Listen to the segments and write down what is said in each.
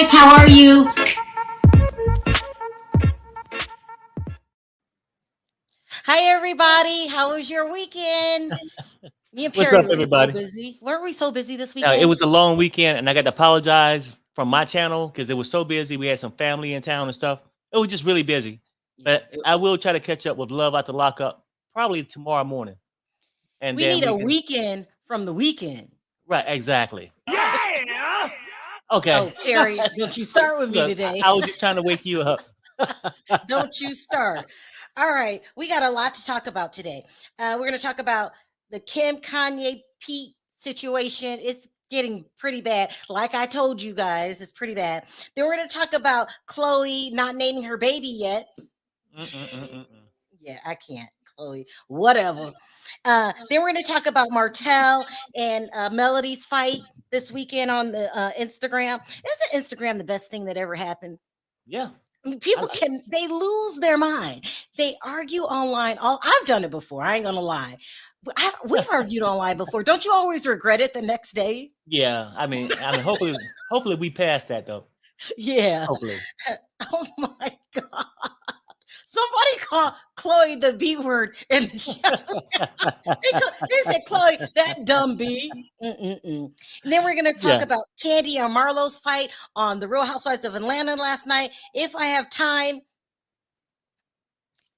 guys, how are you? Hi, everybody. How was your weekend? Me and What's Perry up, were so everybody? busy. Weren't we so busy this It weekend? was a long weekend, and I got to apologize from my channel because it was so busy. We had some family in town and stuff. It was just really busy. But I will try to catch up with Love After Lockup probably tomorrow morning. And We then need a can... weekend from the weekend. Right, exactly. Yeah. Okay. Oh, Perry, don't you start with me Look, today. I was just trying to wake you up. Don't you start. All right. We got a lot to talk about today. We're going to talk about the Kim, Kanye, Pete situation. It's getting pretty bad. Like I told you guys, it's pretty bad. Then we're going to talk about Khloe not naming her baby yet. Yeah, I can't. Khloe, whatever. Then we're going to talk about Martell and Melody's fight this weekend on the Instagram. Isn't Instagram the best thing that ever happened? Yeah. I mean, people they lose their mind. They argue online. I've done it before. I ain't gonna lie. But we've argued online before. Don't you always regret it the next day? Yeah. I mean, hopefully we pass that though. Yeah. Hopefully. Oh my God. Somebody called Khloe the B word in the show. They said, Khloe, that dumb B. And then we're going to talk about Kandi and Marlo's fight on the Real Housewives of Atlanta last night. If I have time,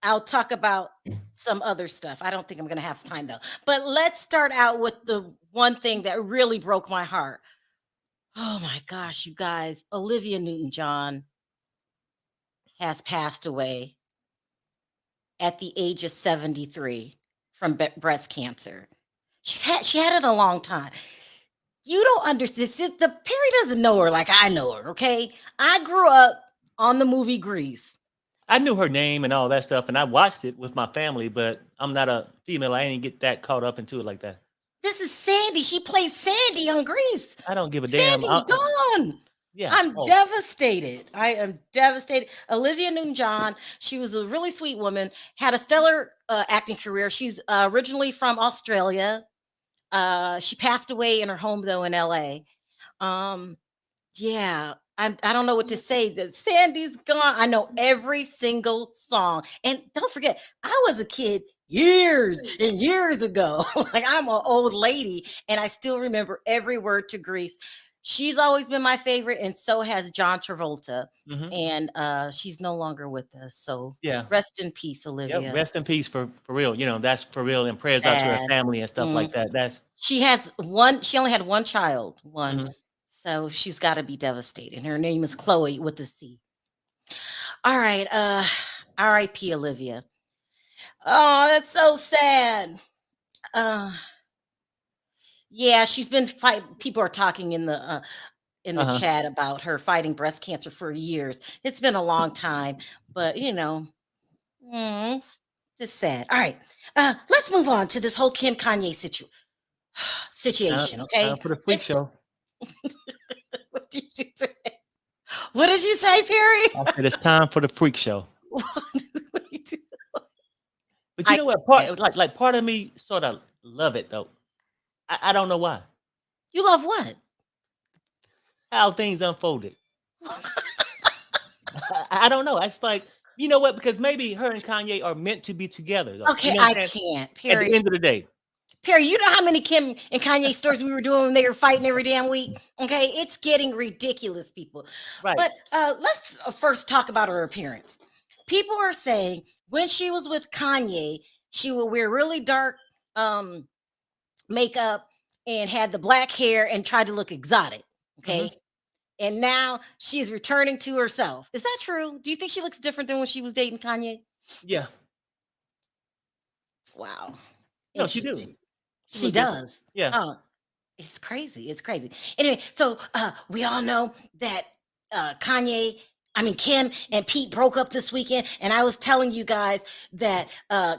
I'll talk about some other stuff. I don't think I'm going to have time though. But let's start out with the one thing that really broke my heart. Oh my gosh, you guys. Olivia Newton John has passed away at the age of 73 from breast cancer. She had it a long time. You don't understand. The Perry doesn't know her like I know her, okay? I grew up on the movie Grease. I knew her name and all that stuff, and I watched it with my family, but I'm not a female. I didn't get that caught up into it like that. This is Sandy. She plays Sandy on Grease. I don't give a damn. Sandy's gone. Yeah, I'm devastated. I am devastated. Olivia Newton John, she was a really sweet woman, had a stellar acting career. She's originally from Australia. She passed away in her home, though, in LA. Yeah, I don't know what to say. That Sandy's gone. I know every single song. And don't forget, I was a kid years and years ago. Like, I'm an old lady, and I still remember every word to Grease. She's always been my favorite, and so has John Travolta. And she's no longer with us. So rest in peace, Olivia. Yeah, rest in peace for real. You know, that's for real. And prayers out to her family and stuff like that. She only had one child, So she's got to be devastated. Her name is Khloe with a C. All right. R.I.P. Olivia. Oh, that's so sad. Yeah, she's been fighting. People are talking in the chat about her fighting breast cancer for years. It's been a long time, but just sad. All right, let's move on to this whole Kim Kanye situation. Okay, for the freak show. What did you say? What did you say, Perry? I said it's time for the freak show. What are you doing? But you know what? Part of me sort of love it though. I don't know why. You love what? How things unfolded. I don't know. It's like, you know what? Because maybe her and Kanye are meant to be together. Though. Okay, you know I can't. Perry. At the end of the day. Perry, you know how many Kim and Kanye stories we were doing when they were fighting every damn week? Okay, it's getting ridiculous, people. Right. But let's first talk about her appearance. People are saying when she was with Kanye, she would wear really dark makeup and had the black hair and tried to look exotic. Okay. And now she's returning to herself. Is that true? Do you think she looks different than when she was dating Kanye? Yeah. Wow. No, she do. She does. Yeah. Oh, it's crazy. It's crazy. Anyway, so we all know that Kim and Pete broke up this weekend. And I was telling you guys that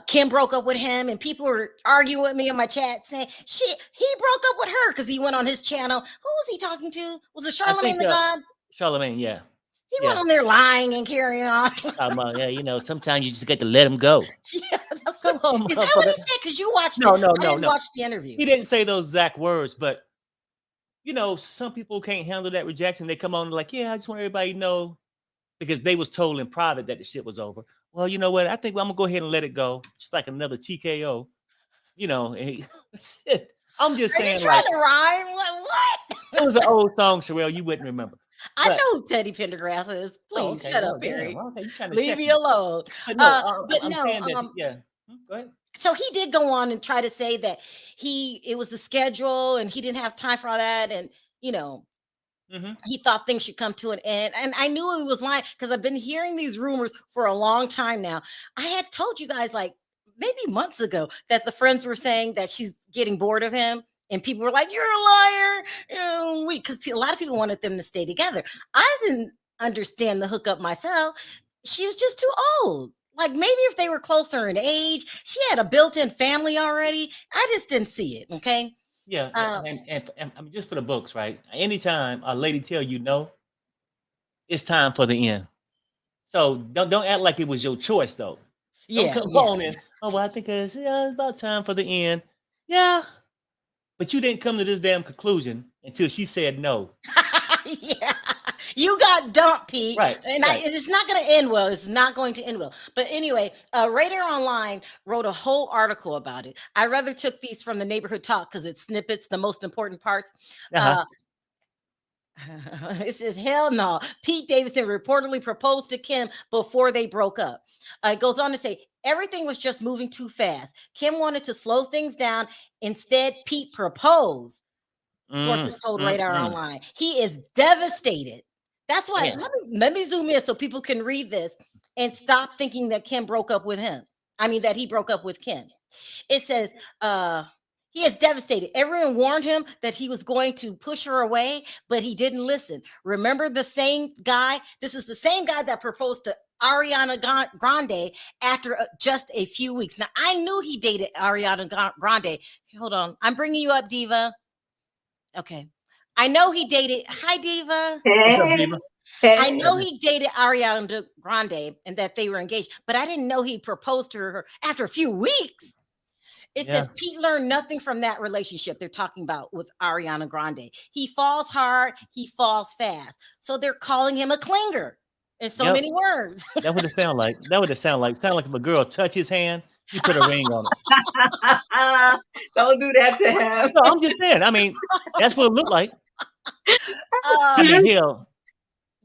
Kim broke up with him, and people were arguing with me in my chat saying he broke up with her because he went on his channel. Who was he talking to? Was it Charlamagne the God? Charlamagne, yeah. He went on there lying and carrying on. Yeah, sometimes you just get to let him go. Yeah, that's what. Is that what he said? Because you watched it. I didn't watch the interview. He didn't say those exact words, but some people can't handle that rejection. They come on like, yeah, I just want everybody to know because they was told in private that the shit was over. Well, you know what? I think I'm gonna go ahead and let it go. Just like another TKO, shit. I'm just Are you saying, trying like, to rhyme? What? it was an old song, Sharrell. You wouldn't remember. I But know who Teddy Pendergrass is. oh, Please okay. shut Oh, up, damn. Perry. Okay, you trying to Leave check me me. alone. But no, But I'm no, saying that, yeah. Go ahead. so he did go on and try to say that it was the schedule and he didn't have time for all that, and you know Hmm. he thought things should come to an end. And I knew he was lying because I've been hearing these rumors for a long time now. I had told you guys like maybe months ago that the friends were saying that she's getting bored of him. And people were like, "You're a liar." Because a lot of people wanted them to stay together. I didn't understand the hookup myself. She was just too old. Like maybe if they were closer in age, she had a built-in family already. I just didn't see it. Okay. Yeah, Uh, and I mean, just for the books, right? Anytime a lady tell you no, it's time for the end. So don't act like it was your choice though. Don't yeah, come yeah. on and well, I think it's about time for the end. Yeah, but you didn't come to this damn conclusion until she said no. Yeah, you got dumped, Pete, Right, and right. it's not going to end well. It's not going to end well. But anyway, Radar Online wrote a whole article about it. I rather took these from the Neighborhood Talk because it snippets the most important parts. Uh-huh. It says, hell no. Pete Davidson reportedly proposed to Kim before they broke up. It goes on to say, everything was just moving too fast. Kim wanted to slow things down. Instead, Pete proposed. Sources told Radar Mm. Online. He is devastated. That's why Damn. let me zoom in so people can read this and stop thinking that Kim broke up with him. I mean that he broke up with Kim. It says he is devastated. Everyone warned him that he was going to push her away, but he didn't listen. Remember the same guy? This is the same guy that proposed to Ariana Grande after just a few weeks. Now, I knew he dated Ariana Grande. Hold on. I'm bringing you up, Diva. Okay. I know he dated. Hi, Diva. What's up, Hey, Diva? I hey. know he dated Ariana Grande and that they were engaged, but I didn't know he proposed to her after a few weeks. It Yeah. says Pete learned nothing from that relationship they're talking about with Ariana Grande. He falls hard, he falls fast. So they're calling him a clinger in so Yep. many words. That would it sound like. That would it sound like. Sound like if a girl touch his hand, he put a ring on it. Don't do that to him. No, I'm just saying. I mean, that's what it looked like. I Um, mean, hell,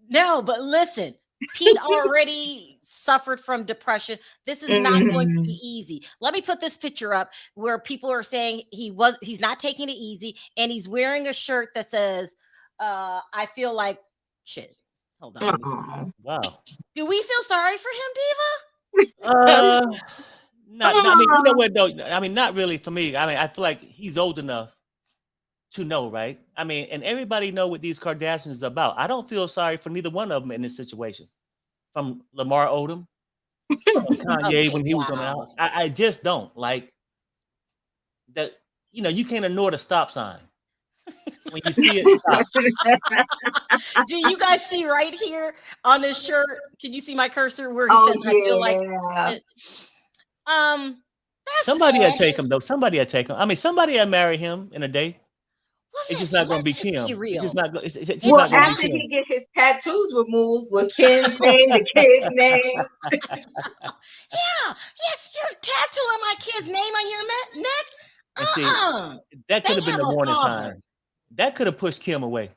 No, but listen, Pete already suffered from depression. This is not going to be easy. Let me put this picture up where people are saying he's not taking it easy, and he's wearing a shirt that says, I feel like shit. Hold on. Aw. wow. Do we feel sorry for him, Diva? Uh, not. I mean, you know what though? I mean, not really for me. I mean, I feel like he's old enough to know, right? I mean, and everybody know what these Kardashians is about. I don't feel sorry for neither one of them in this situation. From Lamar Odom, from Kanye Okay, when he was on the wow. out. I just don't like that. You can't ignore the stop sign. When you see it, stop. Do you guys see right here on his shirt? Can you see my cursor where he Oh, says, I feel like yeah. it? That's Somebody had sad. take him though. Somebody had take him. I mean, somebody had marry him in a day. Well, It's just not going to be let's just be Kim. It's just real. not. It's just It's Well, not going to be after not. he Kim. get his tattoos removed with Kim's name, the kid's name. Yeah, you're tattooing my kid's name on your neck. And see, that They could have been have the a warning father. sign. That could have pushed Kim away.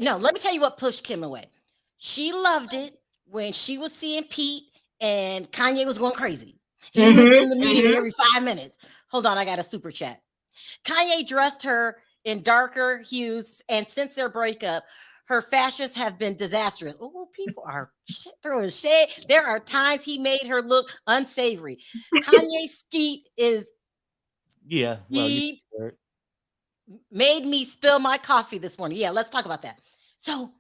No, let me tell you what pushed Kim away. She loved it when she was seeing Pete and Kanye was going crazy. He was in the media every 5 minutes. Hold on, I got a super chat. Kanye dressed her in darker hues, and since their breakup, her fashions have been disastrous. Oh, people are throwing shade. There are times he made her look unsavory. Kanye Skeet is Yeah. Well, you heard. made me spill my coffee this morning. Yeah, let's talk about that. So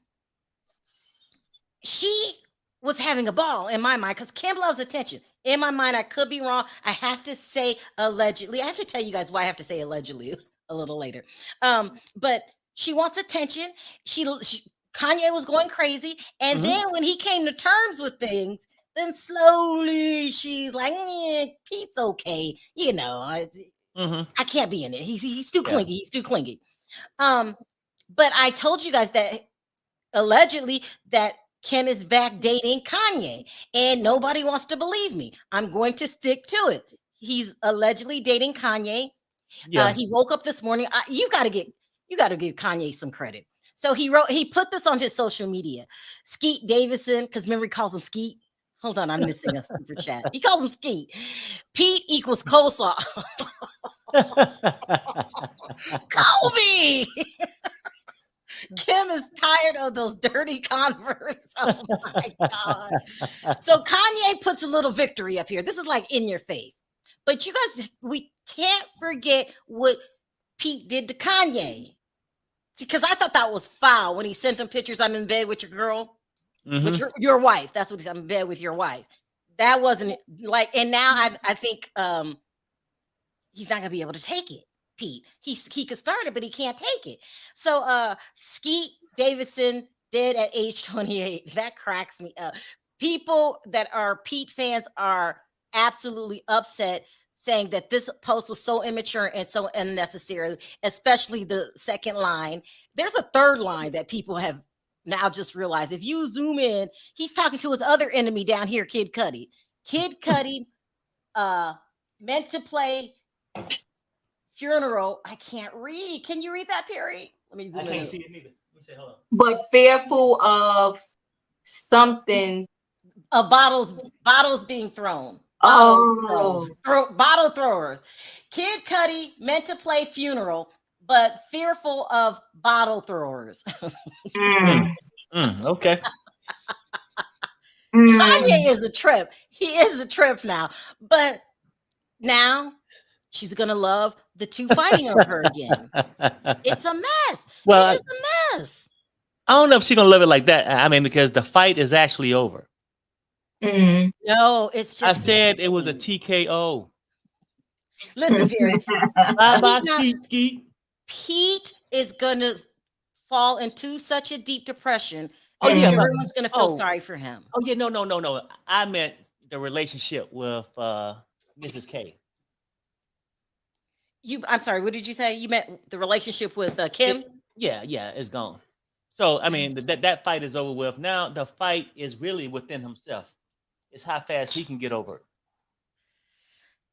she was having a ball in my mind because Kim loves attention. In my mind, I could be wrong. I have to say allegedly. I have to tell you guys why I have to say allegedly a little later. But she wants attention. Kanye was going crazy, and then when he came to terms with things, then slowly she's like, Pete's okay. I can't be in it. He's too clingy. He's too clingy. But I told you guys that allegedly that Kim is back dating Kanye, and nobody wants to believe me. I'm going to stick to it. He's allegedly dating Kanye. Yeah. He woke up this morning. You got to give Kanye some credit. So he put this on his social media. Skeet Davidson, because memory calls him Skeet. Hold on, I'm missing a super chat. He calls him Skeet. Pete equals coleslaw. Kobe. Kim is tired of those dirty Converse. Oh my God. So Kanye puts a little victory up here. This is like in your face. But you guys, we can't forget what Pete did to Kanye. Because I thought that was foul when he sent him pictures. I'm in bed with your girl, with your wife. That's what he said. I'm in bed with your wife. That wasn't like, and now I think he's not gonna be able to take it. Pete, he could start it, but he can't take it. So Skeet Davidson dead at age 28. That cracks me up. People that are Pete fans are absolutely upset, saying that this post was so immature and so unnecessary, especially the second line. There's a third line that people have now just realized. If you zoom in, he's talking to his other enemy down here, Kid Cudi. Kid Cudi meant to play Funeral. I can't read. Can you read that, Perry? Let me zoom in. I can't see it neither. Let me say hold on. But fearful of something. Of bottles being thrown. Bottle throwers. Kid Cudi meant to play Funeral, but fearful of bottle throwers. Okay. Kanye is a trip. He is a trip now. But now she's gonna love the two fighting over her again. It's a mess. Well, it is a mess. I don't know if she's gonna love it like that. I mean, because the fight is actually over. No, it's just. I said it was a TKO. Listen, Perry. Bye, Skeet. Pete is gonna fall into such a deep depression. Oh yeah, everyone's gonna feel sorry for him. Oh yeah, no. I meant the relationship with Mrs. K. I'm sorry. What did you say? You meant the relationship with Kim? Yeah, it's gone. So I mean, that fight is over with. Now the fight is really within himself. It's how fast he can get over it.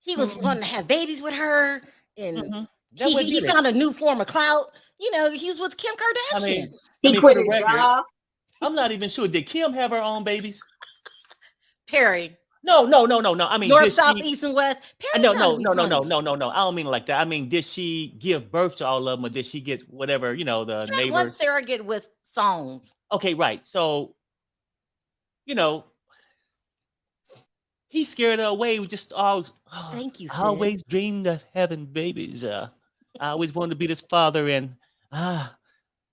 He was wanting to have babies with her, and he found a new form of clout. You know, he was with Kim Kardashian. I mean, for the record, I'm not even sure. Did Kim have her own babies? Perry. No. I mean, north, south, east, and west. Perry, no. I don't mean it like that. I mean, did she give birth to all of them, or did she get whatever, the neighbors? One surrogate with songs. Okay, right. So, he scared her away. We just thank you, Sid. I always dreamed of having babies. I always wanted to be this father, and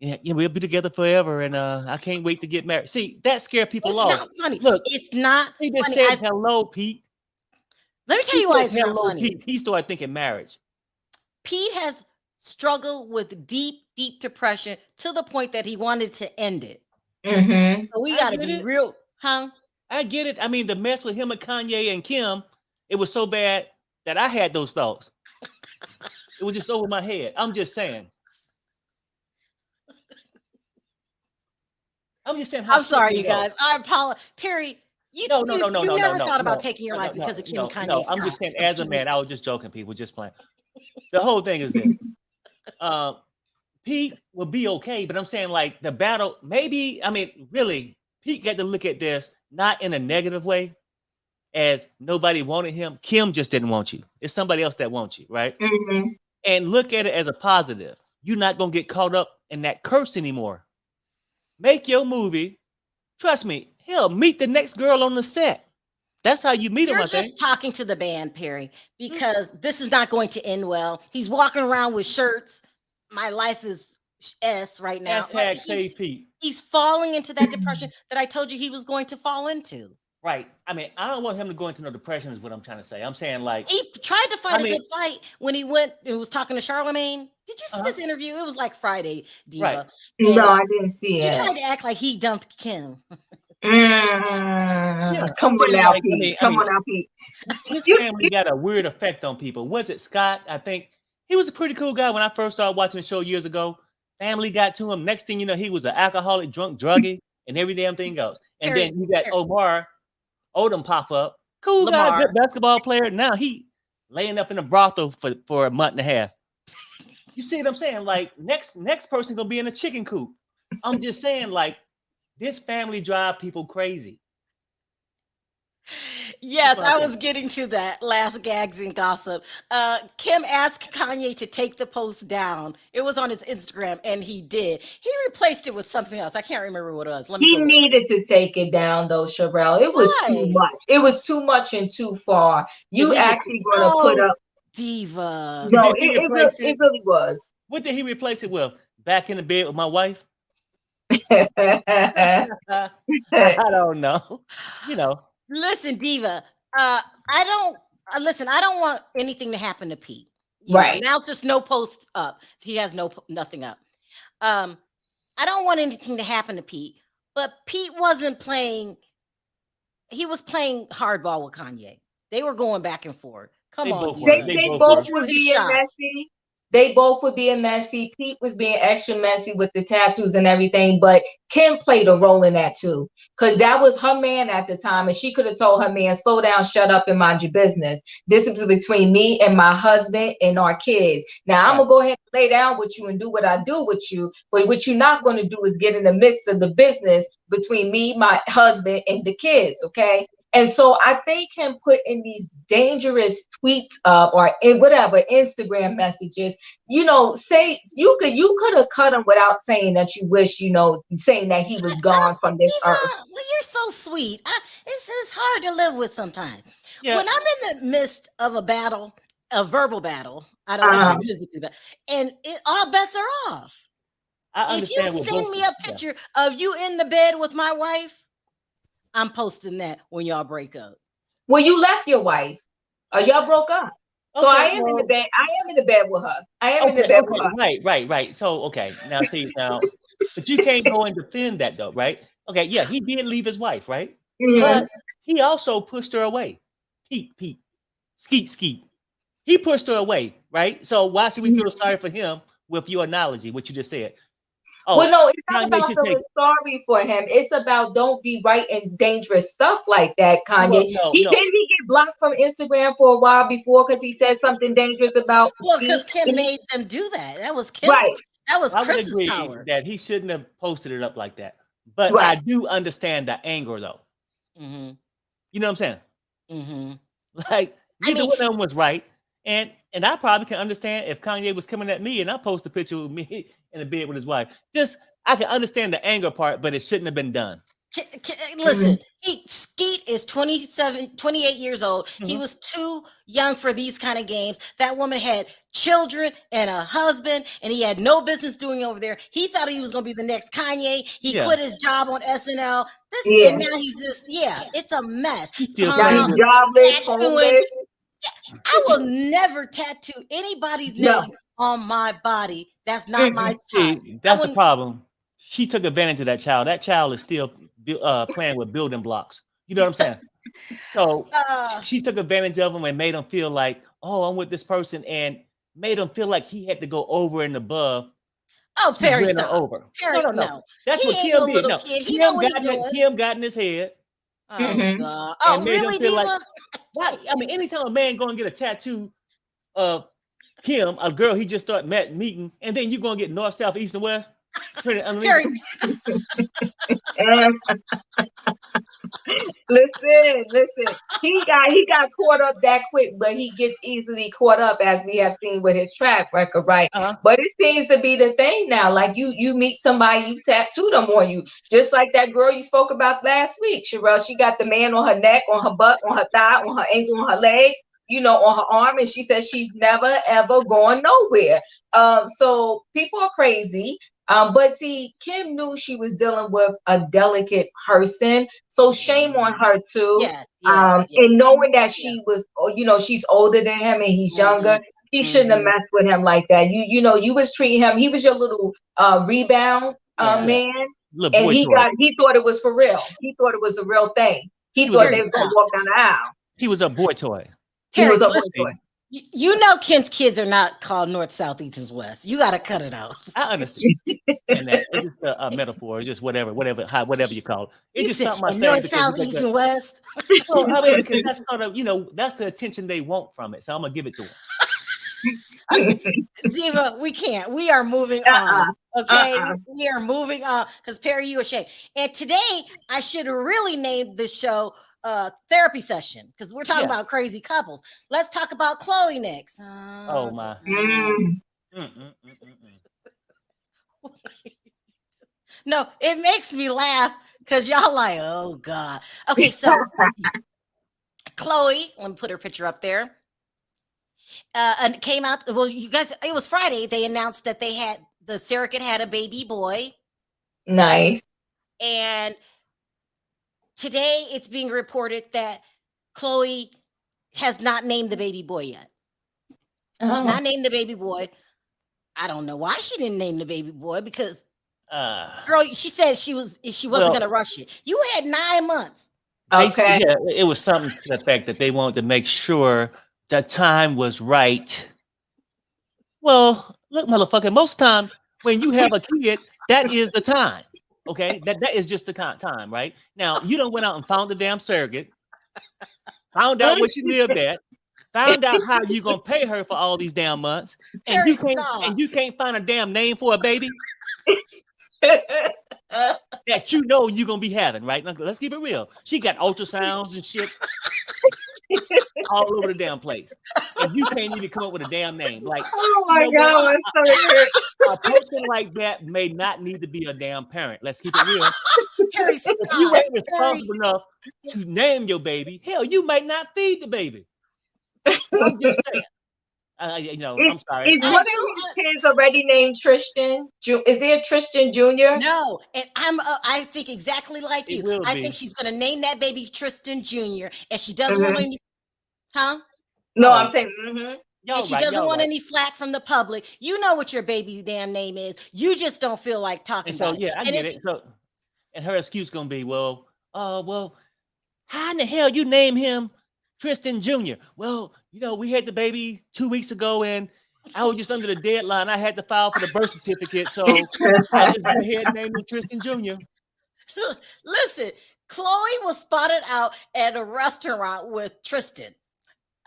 we'll be together forever, and I can't wait to get married. See, that scared people off. It's not funny. Look, it's not. He just said hello, Pete. Let me tell you why it's not funny. Pete. He started thinking marriage. Pete has struggled with deep depression to the point that he wanted to end it. So we got to be real, huh? I get it. I mean, the mess with him and Kanye and Kim, it was so bad that I had those thoughts. It was just over my head. I'm just saying. I'm sorry, you guys. I apologize. Perry, you never thought about taking your life because of Kim and Kanye. No, I'm just saying, as a man, I was just joking, people, just playing. The whole thing is this. Pete will be okay, but I'm saying, like, the battle, maybe, I mean, really, Pete got to look at this not in a negative way, as nobody wanted him. Kim just didn't want you. It's somebody else that wants you, right? And look at it as a positive. You're not going to get caught up in that curse anymore. Make your movie. Trust me, he'll meet the next girl on the set. That's how you meet him. You're just talking to the band, Perry, because this is not going to end well. He's walking around with shirts. My life is S right now. Hashtag save Pete. He's falling into that depression that I told you he was going to fall into. Right. I mean, I don't want him to go into no depression is what I'm trying to say. I'm saying, like, he tried to fight a good fight when he went and was talking to Charlemagne. Did you see this interview? It was like Friday, Diva. Right. No, I didn't see it. He tried to act like he dumped Kim. Come on now, Pete. Come on now, Pete. His family got a weird effect on people. Was it Scott? I think He was a pretty cool guy when I first started watching the show years ago. Family got to him. Next thing you know, he was an alcoholic, drunk, druggy, and every damn thing else. And then you got Omar Odom pop up. Cool guy, good basketball player. Now he laying up in a brothel for a month and a half. You see what I'm saying? Like next person gonna be in a chicken coop. I'm just saying, like, this family drive people crazy. Yes, I was getting to that last gags and gossip. Kim asked Kanye to take the post down. It was on his Instagram, and he did. He replaced it with something else. I can't remember what it was. He needed to take it down, though, Sharrell. It was too much. It was too much and too far. You actually going to put up diva. No, it really was. What did he replace it with? Back in the bed with my wife? I don't know. You know. Listen, diva. I don't want anything to happen to Pete. Right now, it's just no post up. He has nothing up. I don't want anything to happen to Pete. But Pete wasn't playing. He was playing hardball with Kanye. They were going back and forth. Come on, diva. They both were being messy. They both were being messy. Pete was being extra messy with the tattoos and everything, but Kim played a role in that too, because that was her man at the time, and she could have told her man, slow down, shut up, and mind your business. This is between me and my husband and our kids. Now, I'm going to go ahead and lay down with you and do what I do with you, but what you're not going to do is get in the midst of the business between me, my husband, and the kids, okay? And so I think him putting these dangerous tweets or whatever Instagram messages, say you could have cut him without saying that you wish, saying that he was gone from this earth. You're so sweet. It's hard to live with sometimes. Yeah. When I'm in the midst of a battle, a verbal battle, I don't know physically, but and all bets are off. If you send me a picture of you in the bed with my wife, I'm posting that when y'all break up. Well, you left your wife, or y'all broke up. So I am in the bed. I am in the bed with her. I am in the bed with her. Right. So now, but you can't go and defend that though, right? Okay, yeah, he did leave his wife, right? Mm-hmm. But he also pushed her away. Pete, skeet. He pushed her away, right? So why should we feel sorry for him with your analogy, what you just said? Well, no, it's not about feeling sorry for him. It's about don't be writing dangerous stuff like that, Kanye. Well, Didn't he get blocked from Instagram for a while before because he said something dangerous about? Well, because Kim made them do that. That was Kim's. Right. That was Chris's agree power. That he shouldn't have posted it up like that. But I do understand the anger, though. Mm-hmm. You know what I'm saying? Mm-hmm. Like neither one of them was right, and I probably can understand if Kanye was coming at me and I post a picture of me in the bed with his wife. I can understand the anger part, but it shouldn't have been done. Listen, Skeet is 28 years old. Mm-hmm. He was too young for these kind of games. That woman had children and a husband, and he had no business doing over there. He thought he was going to be the next Kanye. He quit his job on SNL. And now he's just, it's a mess. Jobless. I will never tattoo anybody's name on my body. That's not my child. That's the problem. She took advantage of that child. That child is still playing with building blocks. You know what I'm saying? So she took advantage of him and made him feel like, oh, I'm with this person, and made him feel like he had to go over and above. Oh, Perry, stop. Over. Perry, no. That's what Kim did. No, Kim got in his head. Oh, God. Oh, really, Diva? Like, I mean, anytime a man go and get a tattoo of Kim, a girl he just meeting, and then you're going to get north, south, east, and west. Listen, he got caught up that quick, but he gets easily caught up, as we have seen with his track record, right? But it seems to be the thing now. Like you meet somebody, you tattoo them on you, just like that girl you spoke about last week, Sharrell. She got the man on her neck, on her butt, on her thigh, on her ankle, on her leg, on her arm, and she says she's never ever going nowhere. So people are crazy. But see, Kim knew she was dealing with a delicate person, so shame on her too. Yes. And knowing that she was, she's older than him and he's younger, she shouldn't have messed with him like that. You was treating him. He was your little rebound man, and he thought it was for real. He thought it was a real thing. He thought they was gonna walk down the aisle. He was a boy toy. He was a boy toy. You know, Ken's kids are not called North, South, East, and West. You got to cut it out. I understand that. It's just a metaphor. It's just whatever you call it. It's just something I say North, because South, East, and West. Well, I mean, because that's sort of, that's the attention they want from it. So I'm gonna give it to them. Diva, we can't. We are moving on. Okay, we are moving on because Perry, you ashamed. And today I should have really named the show therapy session because we're talking about crazy couples. Let's talk about Khloe next. Oh my. No, it makes me laugh because y'all like, oh God. Okay, so Khloe, let me put her picture up there. And came out. Well, you guys, it was Friday. They announced that the surrogate had a baby boy. Nice. And today it's being reported that Khloe has not named the baby boy yet. She's not named the baby boy. I don't know why she didn't name the baby boy because girl, she said she wasn't gonna rush it. You had 9 months. Okay. Yeah, it was something to the fact that they wanted to make sure the time was right. Well, look, motherfucker, most time when you have a kid, that is the time. Okay, that is just the time, right? Now, you done went out and found the damn surrogate, found out where she lived at, found out how you gonna pay her for all these damn months, and you can't find a damn name for a baby that you're gonna be having, right? Now, let's keep it real. She got ultrasounds and shit all over the damn place, and you can't even come up with a damn name. Like, oh my God, a person like that may not need to be a damn parent. Let's keep it real. If you ain't responsible enough to name your baby, hell, you might not feed the baby. I'm just saying. I'm sorry. Is one of these kids already named Tristan? Is there Tristan Jr.? No, and I think exactly like you. I think she's gonna name that baby Tristan Jr. and she doesn't want any. Huh? No, I'm saying. And she doesn't want any flack from the public. You know what your baby damn name is. You just don't feel like talking about it. Yeah, I get it. So, and her excuse gonna be, well, how in the hell you name him Tristan Jr.? Well, we had the baby 2 weeks ago, and I was just under the deadline. I had to file for the birth certificate, so I just went ahead and named him Tristan Jr. Listen, Khloe was spotted out at a restaurant with Tristan.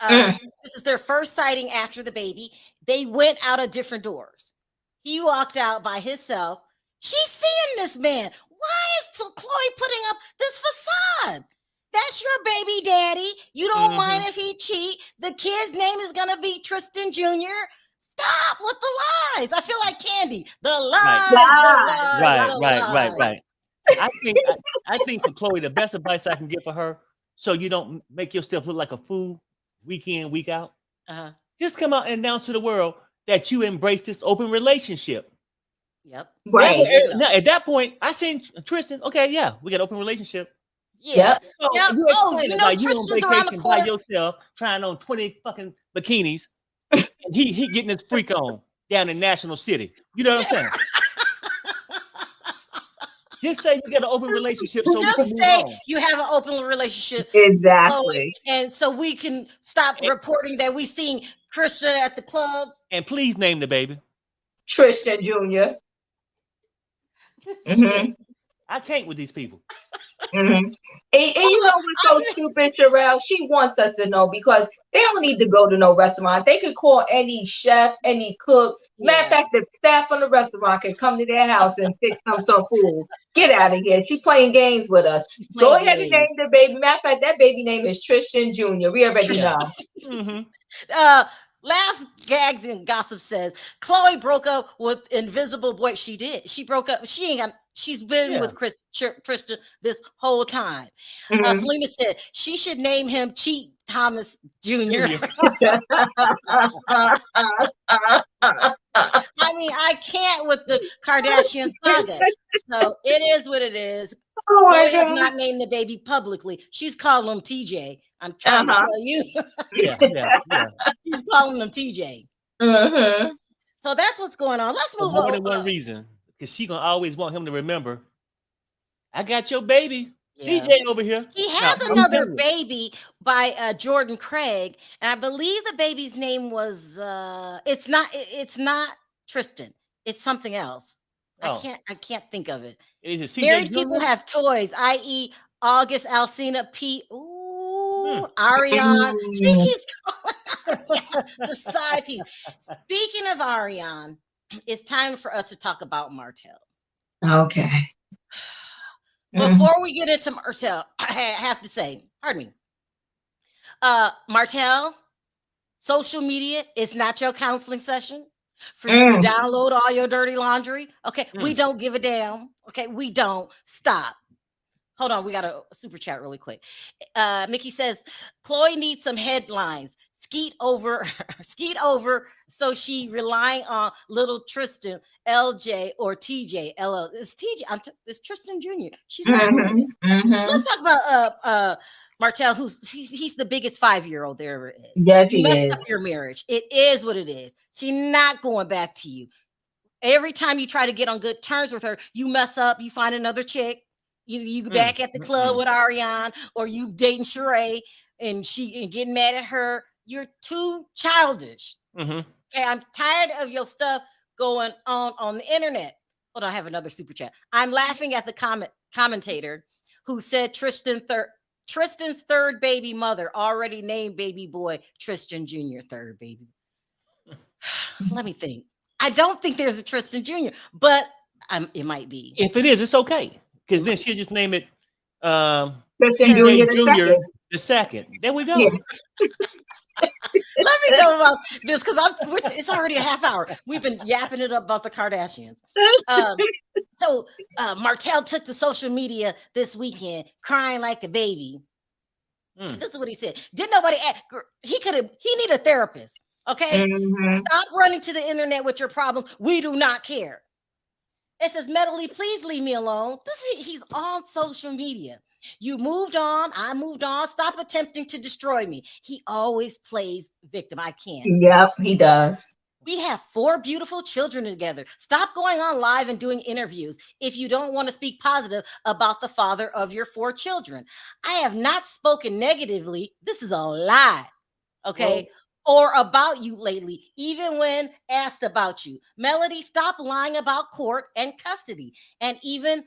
This is their first sighting after the baby. They went out of different doors. He walked out by himself. She's seeing this man. Why is Khloe putting up this facade? That's your baby daddy. You don't mind if he cheat. The kid's name is gonna be Tristan Jr. Stop with the lies. I feel like Kandi. The lies. Right. I think for Khloe, the best advice I can give for her, so you don't make yourself look like a fool week in, week out. Just come out and announce to the world that you embrace this open relationship. Yep. Right. Now, at that point, I seen Tristan. Okay, yeah, we got an open relationship. Yeah. So you explain it like you on vacation by yourself, trying on 20 fucking bikinis, and he getting his freak on down in National City. You know what I'm saying? Just say you got an open relationship. So just say you have an open relationship. Exactly. And so we can stop reporting that we seen Tristan at the club. And please name the baby Tristan Jr. I can't with these people. And you know what's so stupid, Sharrell? She wants us to know because they don't need to go to no restaurant. They could call any chef, any cook. Matter of fact, the staff from the restaurant can come to their house and fix them some food. Get out of here. She's playing games with us. Go ahead and name the baby. Matter of fact, that baby name is Tristan Jr. We already know. Last gags and gossip says Khloe broke up with Invisible Boy. She did. She broke up. She's been with Tristan this whole time. Selena said she should name him Cheat Thomas Jr. I mean, I can't with the Kardashian saga. So it is what it is. Khloe has not named the baby publicly. She's calling him TJ. I'm trying to tell you. She's calling him TJ. So that's what's going on. Let's move on. For more than one reason. Because she's going to always want him to remember, I got your baby. Yeah. CJ over here. He has No, I'm another serious. baby by Jordan Craig, and I believe the baby's name was it's not Tristan. It's something else. Oh. I can't think of it. Is it CJ Married Jr.? people have toys, i.e. August, Alcina, Pete, ooh, Hmm. Ariane. She keeps calling Ariane the side piece. Speaking of Ariane, it's time for us to talk about Martell. Okay. Before we get into Martell, I have to say, pardon me. Martell, social media is not your counseling session for you to download all your dirty laundry. Okay, we don't give a damn. Okay, we don't. Stop. Hold on, we got a super chat really quick. Mickey says, Khloe needs some headlines. Skeet over, so she relying on little Tristan, LJ, or TJ, LL. It's TJ, it's Tristan Jr. She's not real. Let's talk about Martell, he's the biggest 5-year-old there ever is. Yes, you he messed is. up your marriage. It is what it is. She's not going back to you. Every time you try to get on good terms with her, you mess up, you find another chick. You back at the club with Ariane, or you dating Sharrell and getting mad at her. You're too childish. Okay, I'm tired of your stuff going on the internet. Hold on, I have another super chat. I'm laughing at the commentator who said Tristan's third baby mother already named baby boy Tristan Jr. third baby. Let me think. I don't think there's a Tristan Jr., but it might be. If it is, it's okay. Because then she'll just name it Tristan Jr. the second. There we go. Yeah. Let me go about this because it's already a half hour. We've been yapping it up about the Kardashians. So Martell took to social media this weekend crying like a baby. This is what he said. Didn't nobody ask? He need a therapist. Okay. Stop running to the internet with your problems. We do not care. It says, Melody, please leave me alone. He's on social media. You moved on. I moved on. Stop attempting to destroy me. He always plays victim. I can't. Yep, he does. We have 4 beautiful children together. Stop going on live and doing interviews if you don't want to speak positive about the father of your 4 children. I have not spoken negatively. This is a lie. Okay. Whoa. Or about you lately, even when asked about you. Melody, stop lying about court and custody. And even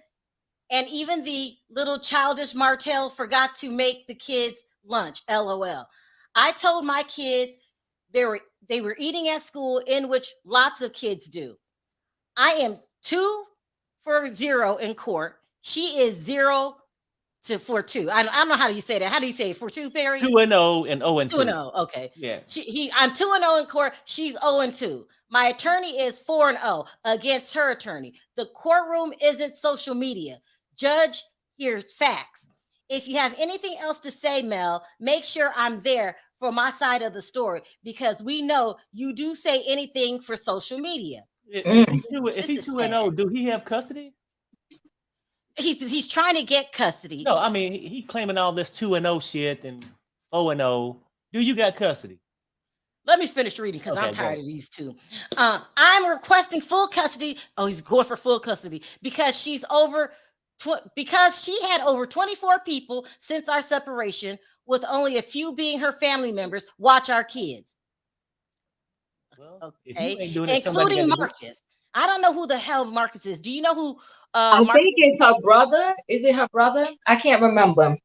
the little childish Martell forgot to make the kids lunch. LOL. I told my kids they were eating at school, in which lots of kids do. I am 2 for 0 in court. She is 0 for 2. I don't know how do you say that. How do you say it for 2, Perry? 2-0 and 0-2. 2-0. Okay. Yeah. I'm 2-0 in court. She's 0-2. My attorney is 4-0 against her attorney. The courtroom isn't social media. Judge, here's facts. If you have anything else to say, Mel, make sure I'm there for my side of the story, because we know you do say anything for social media. If he's 2-0, do he have custody? He's trying to get custody. No, I mean, he claiming all this 2-0 shit and 0-0. Do you got custody? Let me finish reading because I'm tired of these two. I'm requesting full custody. Oh, he's going for full custody because she had over 24 people since our separation, with only a few being her family members, watch our kids. Well, okay, including Marcus. I don't know who the hell Marcus is. Do you know who? I think it's her brother. Is it her brother? I can't remember.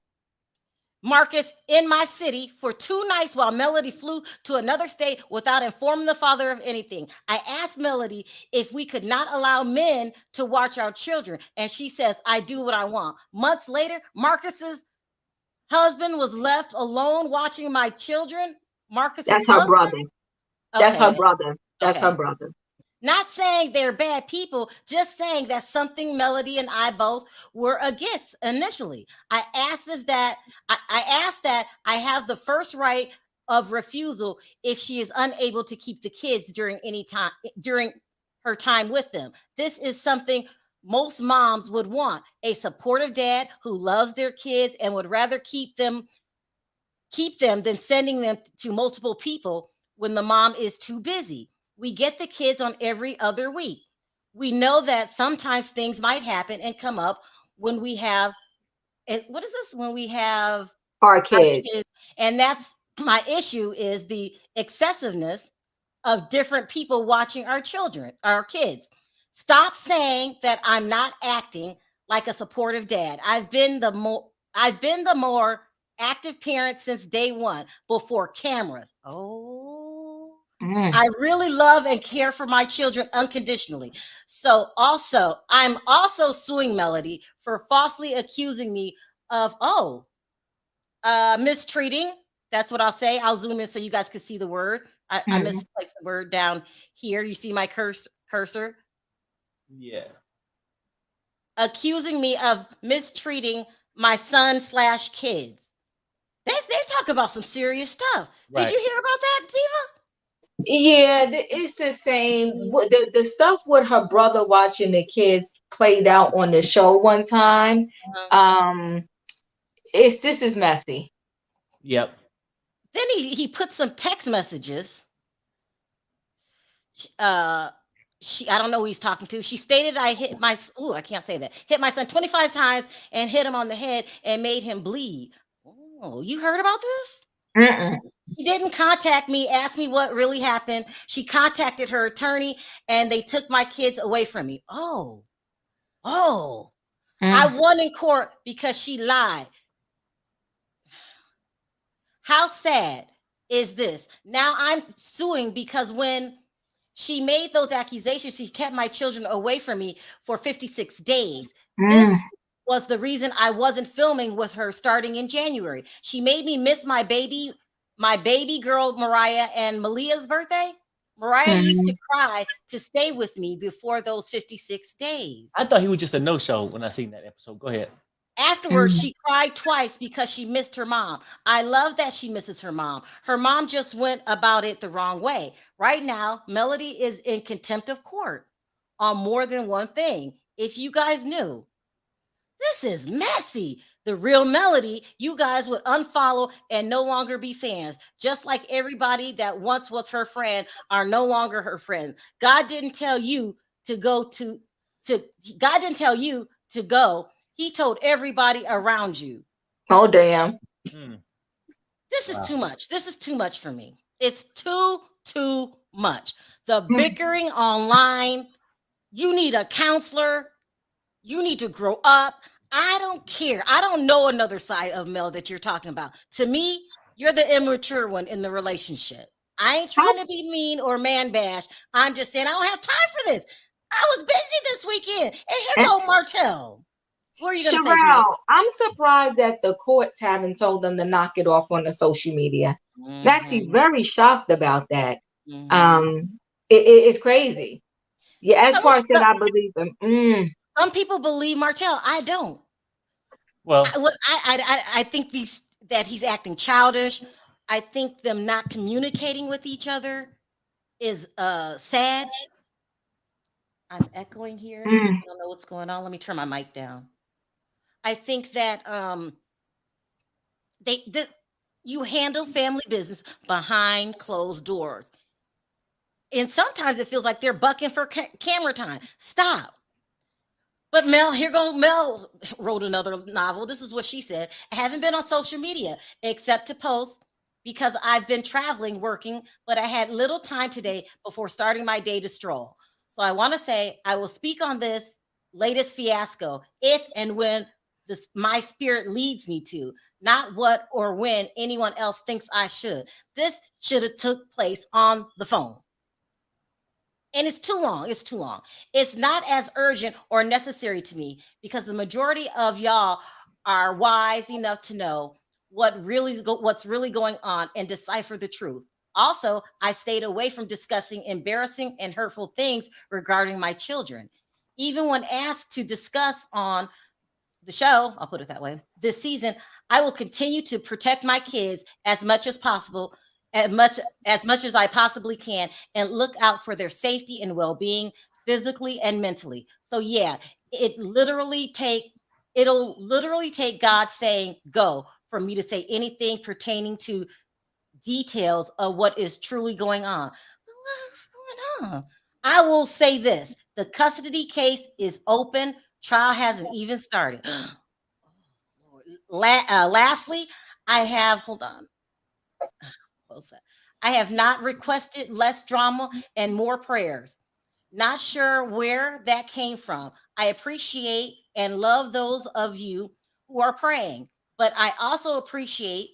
Marcus in my city for 2 nights while Melody flew to another state without informing the father of anything. I asked Melody if we could not allow men to watch our children, and she says, I do what I want. Months later, Marcus's husband was left alone watching my children. That's her brother. That's her brother. That's her brother. Not saying they're bad people, just saying that's something Melody and I both were against initially. I asked that I have the first right of refusal if she is unable to keep the kids during her time with them. This is something most moms would want, a supportive dad who loves their kids and would rather keep them than sending them to multiple people when the mom is too busy. We get the kids on every other week. We know that sometimes things might happen and come up when we have what is this when we have Our kids. And that's my issue, is the excessiveness of different people watching our children, our kids. Stop saying that I'm not acting like a supportive dad. I've been the more active parent since day one, before cameras. I really love and care for my children unconditionally. So I'm also suing Melody for falsely accusing me of mistreating. That's what I'll say. I'll zoom in so you guys can see the word. I misplaced the word down here. You see my cursor? Yeah. Accusing me of mistreating my son/kids. They talk about some serious stuff. Right. Did you hear about that, Diva? Yeah, it's the same. The stuff with her brother watching the kids played out on the show one time. This is messy. Yep. Then he put some text messages. I don't know who he's talking to. She stated, I hit my hit my son 25 times and hit him on the head and made him bleed. Oh, you heard about this? She didn't contact me, ask me what really happened. She contacted her attorney and they took my kids away from me. I won in court because she lied. How sad is this? Now I'm suing because when she made those accusations, she kept my children away from me for 56 days. This was the reason I wasn't filming with her starting in January. She made me miss my baby girl, Mariah, and Malia's birthday. Mariah used to cry to stay with me before those 56 days. I thought he was just a no-show when I seen that episode. Go ahead. Afterwards, she cried twice because she missed her mom. I love that she misses her mom. Her mom just went about it the wrong way. Right now, Melody is in contempt of court on more than one thing. If you guys knew, this is messy. The real Melody, you guys would unfollow and no longer be fans. Just like everybody that once was her friend are no longer her friends. God didn't tell you to go. He told everybody around you. Oh, damn. This is too much. This is too much for me. It's too much. The bickering online. You need a counselor. You need to grow up. I don't care. I don't know another side of Mel that you're talking about. To me, you're the immature one in the relationship. I ain't trying to be mean or man bash. I'm just saying I don't have time for this. I was busy this weekend. And here go Martell. What are you going to say? Sharrell, I'm surprised that the courts haven't told them to knock it off on the social media. I'm actually very shocked about that. It's crazy. Yeah, as far as that, I believe him. Some people believe Martell. I don't. Well, I think that he's acting childish. I think them not communicating with each other is sad. I'm echoing here. I don't know what's going on. Let me turn my mic down. I think that you handle family business behind closed doors. And sometimes it feels like they're bucking for camera time. Stop. But Mel wrote another novel. This is what she said. I haven't been on social media except to post because I've been traveling, working, but I had little time today before starting my day to stroll. So I want to say I will speak on this latest fiasco if and when my spirit leads me to, not what or when anyone else thinks I should. This should have took place on the phone. And it's too long. It's too long. It's not as urgent or necessary to me because the majority of y'all are wise enough to know what's really going on and decipher the truth. Also, I stayed away from discussing embarrassing and hurtful things regarding my children. Even when asked to discuss on the show, I'll put it that way, this season, I will continue to protect my kids as much as possible, as much as I possibly can, and look out for their safety and well-being physically and mentally. So yeah, it'll literally take God saying go for me to say anything pertaining to details of what is truly going on. What's going on? I will say this: the custody case is open. Trial hasn't even started. Lastly, I have, hold on. I have not requested less drama and more prayers. Not sure where that came from. I appreciate and love those of you who are praying, but I also appreciate,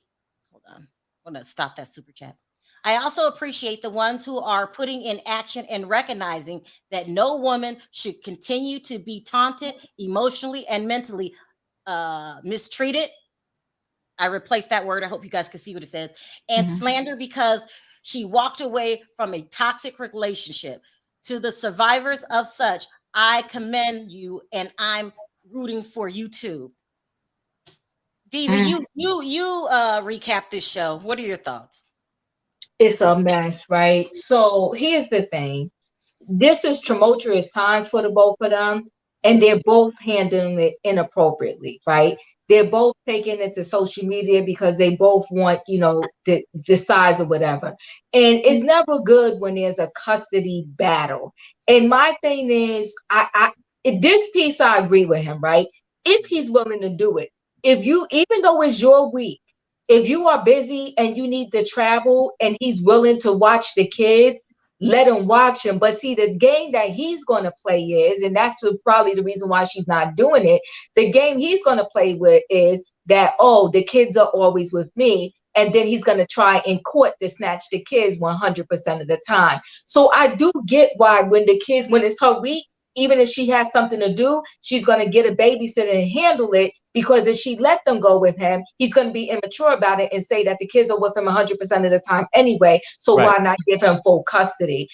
hold on, I'm going to stop that super chat. I also appreciate the ones who are putting in action and recognizing that no woman should continue to be taunted emotionally and mentally mistreated. I replaced that word. I hope you guys can see what it says. And slander because she walked away from a toxic relationship. To the survivors of such, I commend you, and I'm rooting for you too. Diva, you recap this show. What are your thoughts? It's a mess, right? So here's the thing. This is tumultuous times for the both of them, and they're both handling it inappropriately, right? They're both taking it to social media because they both want, the size or whatever. And it's never good when there's a custody battle. And my thing is, in this piece, I agree with him, right? If he's willing to do it, even though it's your week, if you are busy and you need to travel and he's willing to watch the kids, let him watch him. But see, the game that he's going to play is, and that's probably the reason why she's not doing it. The game he's going to play with is that, oh, the kids are always with me. And then he's going to try in court to snatch the kids 100% of the time. So I do get why when it's her week, even if she has something to do, she's going to get a babysitter and handle it, because if she let them go with him, he's going to be immature about it and say that the kids are with him 100% of the time anyway. So why not give him full custody?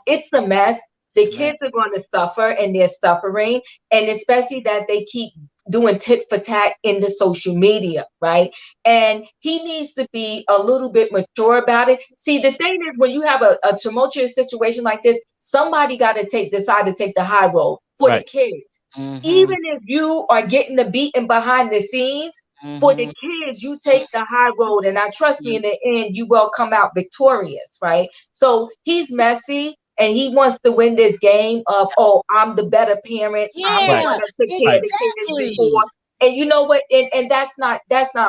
It's a mess. The kids are going to suffer, and they're suffering. And especially that they keep doing tit for tat in the social media, right? And he needs to be a little bit mature about it. See, the thing is, when you have a tumultuous situation like this, somebody got to decide to take the high road for the kids. Even if you are getting the beating behind the scenes, for the kids, you take the high road. And I trust me, in the end, you will come out victorious, right? So he's messy. And he wants to win this game of, oh, I'm the better parent. I'm the one that took care of the kids before. And you know what? And that's not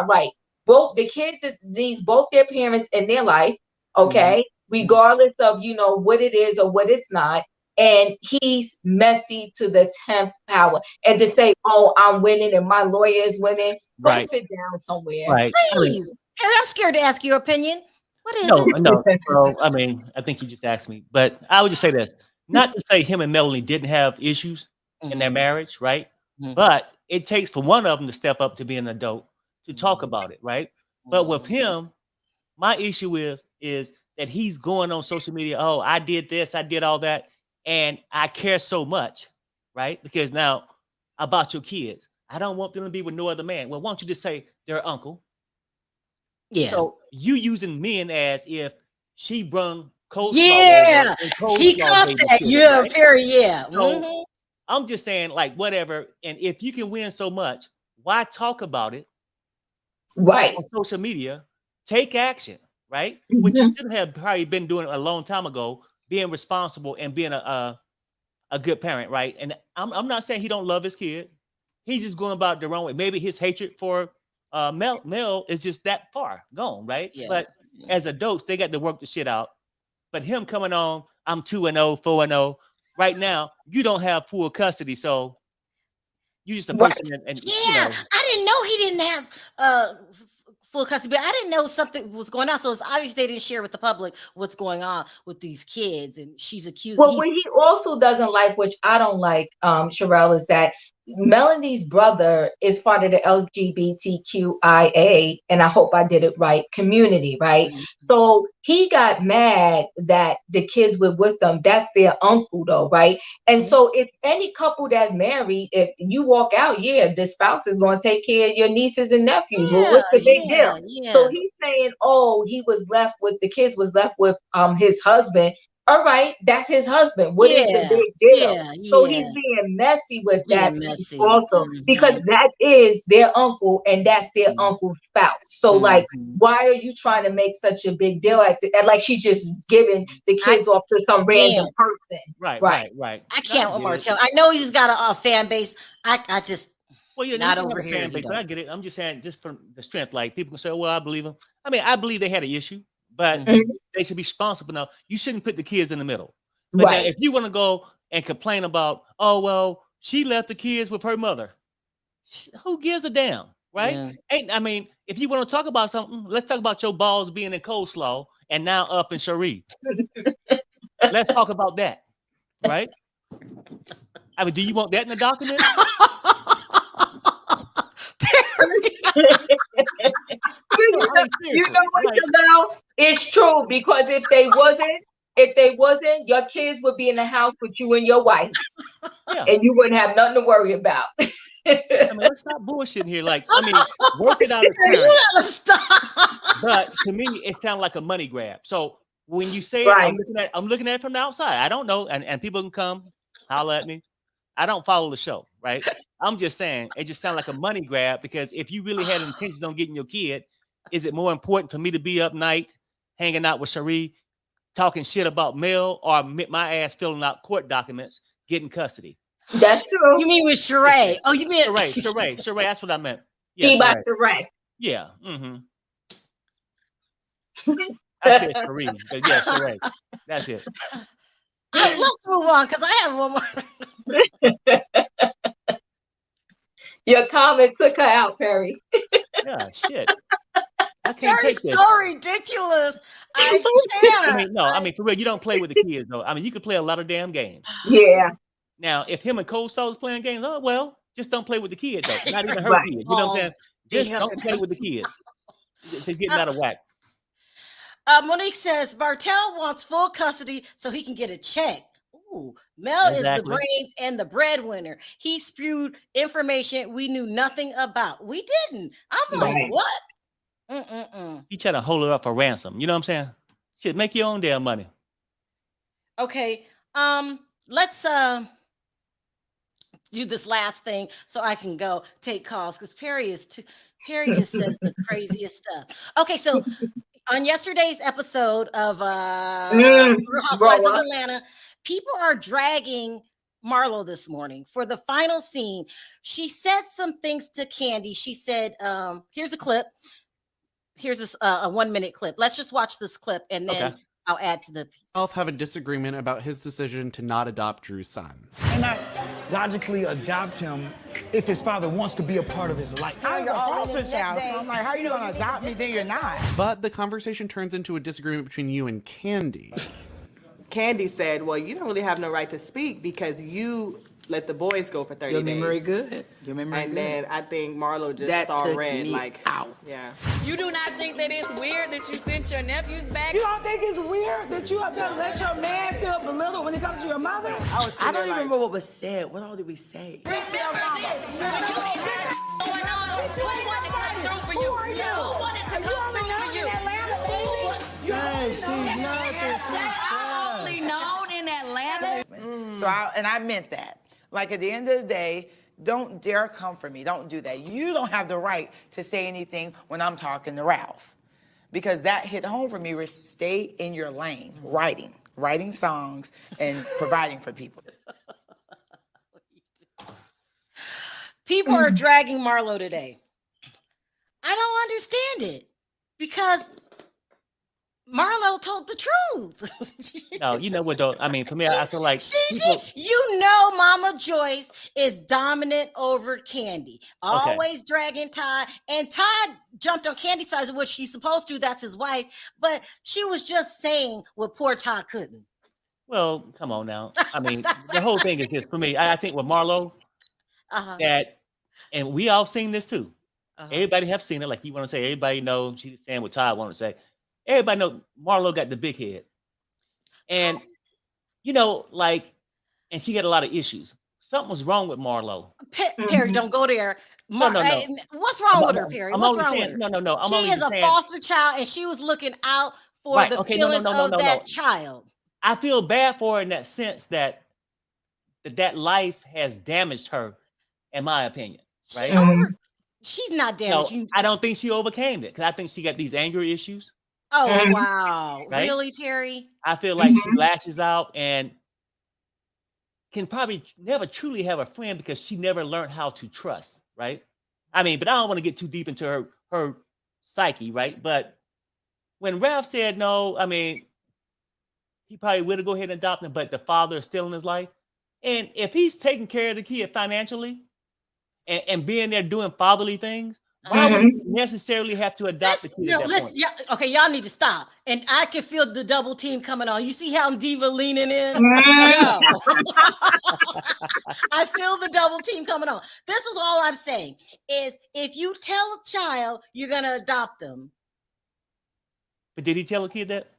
right. Both the kids needs both their parents in their life, okay, regardless of what it is or what it's not. And he's messy to the 10th power. And to say, oh, I'm winning and my lawyer is winning, go sit down somewhere. Right. Please. I'm scared to ask your opinion. What is it? No. So, I mean, I think you just asked me, but I would just say this, not to say him and Melanie didn't have issues in their marriage, right? But it takes for one of them to step up to be an adult to talk about it, right? But with him, my issue is that he's going on social media, oh, I did this, I did all that, and I care so much, right? Because now about your kids, I don't want them to be with no other man. Well, why don't you just say their uncle? Yeah. So you using men as if she brung coleslaw. Yeah. She caught that. Yeah, right? Period. Yeah. So I'm just saying, like, whatever. And if you can win so much, why talk about it? Right. On social media, take action, right? Which you should have probably been doing a long time ago, being responsible and being a good parent, right? And I'm not saying he don't love his kid. He's just going about it the wrong way. Maybe his hatred for Mel is just that far gone, right? Yeah. But as adults, they got to work the shit out. But him coming on, I'm 2-0, 4-0. Right now, you don't have full custody, so you just a person. And I didn't know he didn't have full custody. But I didn't know something was going on. So it's obvious they didn't share with the public what's going on with these kids. And she's accused. Well, what he also doesn't like, which I don't like, Sharrell, is that Melanie's brother is part of the LGBTQIA, and I hope I did it right, community, right? So he got mad that the kids were with them. That's their uncle, though, right? And so if any couple that's married, if you walk out, the spouse is going to take care of your nieces and nephews. Well, what's the big deal? So he's saying, oh, the kids was left with his husband. All right, that's his husband. What is the big deal? So he's being messy with that also, because that is their uncle and that's their uncle's spouse. So like, why are you trying to make such a big deal like she's just giving the kids off to some random person? Right. I can't with Martell. I know he's got a fan base. I just Well, yeah, Not you can over have a here. fan base, but I get it. I'm just saying, just from the strength, like people can say, "Well, I believe them." I mean, I believe they had an issue, but Mhm. they should be responsible. Now, you shouldn't put the kids in the middle. But now, Right. if you want to go and complain about, oh well, she left the kids with her mother, who gives a damn, right? Yeah. I mean, if you want to talk about something, let's talk about your balls being in coleslaw and now up in Sharrell. Let's talk about that, right? I mean, do you want that in the document? You know what, Sharrell? It's true, because if they wasn't, your kids would be in the house with you and your wife. Yeah. And you wouldn't have nothing to worry about. I mean, let's stop bullshitting here. Like, I mean, work it out of You time. gotta stop. But to me, it sounds like a money grab. So when you say Right. it, I'm looking at it from the outside. I don't know, and people can come holler at me. I don't follow the show, right? I'm just saying it just sounds like a money grab, because if you really had intentions on getting your kid, is it more important for me to be up night hanging out with Sharrell, talking shit about Mel, or my ass filling out court documents, getting custody? That's true. You mean with Sheree? Oh, you mean Sheree. That's what I meant. Yeah, Sheree. Yeah. Mm-hmm. I said Sheree, but yeah, Sheree. That's it. Let's move on, because I have one more. Your comment, click her out, Perry. Yeah, shit. I can't take this. So ridiculous. I can't. I mean, for real, you don't play with the kids, though. I mean, you can play a lot of damn games. Yeah. Now, if him and Cold Star was playing games, oh well, just don't play with the kids, though. Not even her Right. kids. You know what I'm saying? Just don't play with the kids. It's getting out of whack. Monique says Martell wants full custody so he can get a check. Ooh, Mel is the brains and the breadwinner. He spewed information we knew nothing about. We didn't. I'm like, what? He trying to hold it up for ransom. You know what I'm saying? Shit, make your own damn money. Okay. Let's do this last thing so I can go take calls, because Perry just says the craziest stuff. Okay, so on yesterday's episode of Real Housewives of Atlanta, people are dragging Marlo this morning for the final scene. She said some things to Kandi. She said, here's a clip. Here's a 1 minute clip. Let's just watch this clip, and then I'll add to the piece. Have a disagreement about his decision to not adopt Drew's son. And not logically adopt him if his father wants to be a part of his life. I'm your foster child, so I'm like, how are you gonna adopt me? Then you're not. But the conversation turns into a disagreement between you and Kandi. Kandi said, well, you don't really have no right to speak because you let the boys go for 30 days. Your memory good. And then I think Marlo just saw red, like, out. Yeah. You do not think that it's weird that you sent your nephews back? You don't think it's weird that you have to let your man feel belittled when it comes to your mother? I don't even remember what was said. What all did we say? Remember this. When you had going on, who wanted to come through for you? Who wanted to come through for you? Only known in Atlanta. So I meant that. Like, at the end of the day, don't dare come for me. Don't do that. You don't have the right to say anything when I'm talking to Ralph, because that hit home for me. Stay in your lane, writing songs and providing for people. People are dragging Marlo today. I don't understand it, because Marlo told the truth. No, you know what though? I mean, for me, I feel like Mama Joyce is dominant over Kandi. Always dragging Todd, and Todd jumped on Kandi's side, which she's supposed to. That's his wife, but she was just saying what poor Todd couldn't. Well, come on now. I mean, the whole thing is this for me. I think with Marlo, that, and we all seen this too. Everybody have seen it. Like you want to say, everybody know she's saying what Todd wanted to say. Everybody know Marlo got the big head. And, you know, like, and she got a lot of issues. Something was wrong with Marlo. Perry, don't go there. No. What's wrong with her, Perry? What's wrong with her? No. She is a foster child, and she was looking out for the feelings of that child. I feel bad for her in that sense that life has damaged her, in my opinion. Right? She's not damaged. No, I don't think she overcame it, because I think she got these anger issues. Oh, wow. Right? Really, Perry? I feel like she lashes out and can probably never truly have a friend, because she never learned how to trust. right? I mean, but I don't want to get too deep into her psyche, right? But when Ralph said no, I mean, he probably would have go ahead and adopt him, but the father is still in his life. And if he's taking care of the kid financially and being there doing fatherly things, why would he necessarily have to adopt the kid at that point? Okay, y'all need to stop. And I can feel the double team coming on. You see how Diva leaning in? No. I feel the double team coming on. This is all I'm saying is if you tell a child you're going to adopt them. But did he tell a kid that?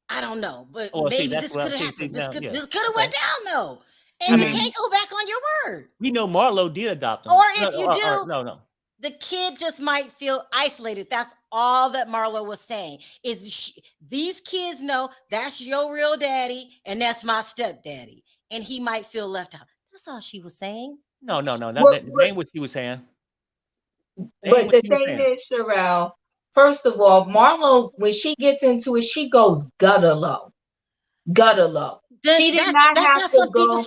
I don't know, but maybe this could have happened. This could have went down though. And you can't go back on your word. We know Marlo did adopt him. Or if you do, no. The kid just might feel isolated. That's all that Marlo was saying. These kids know that's your real daddy and that's my stepdaddy, and he might feel left out. That's all she was saying. No. That ain't what she was saying. But the thing is, Sharrell, first of all, Marlo, when she gets into it, she goes gutter low. She did not have to go.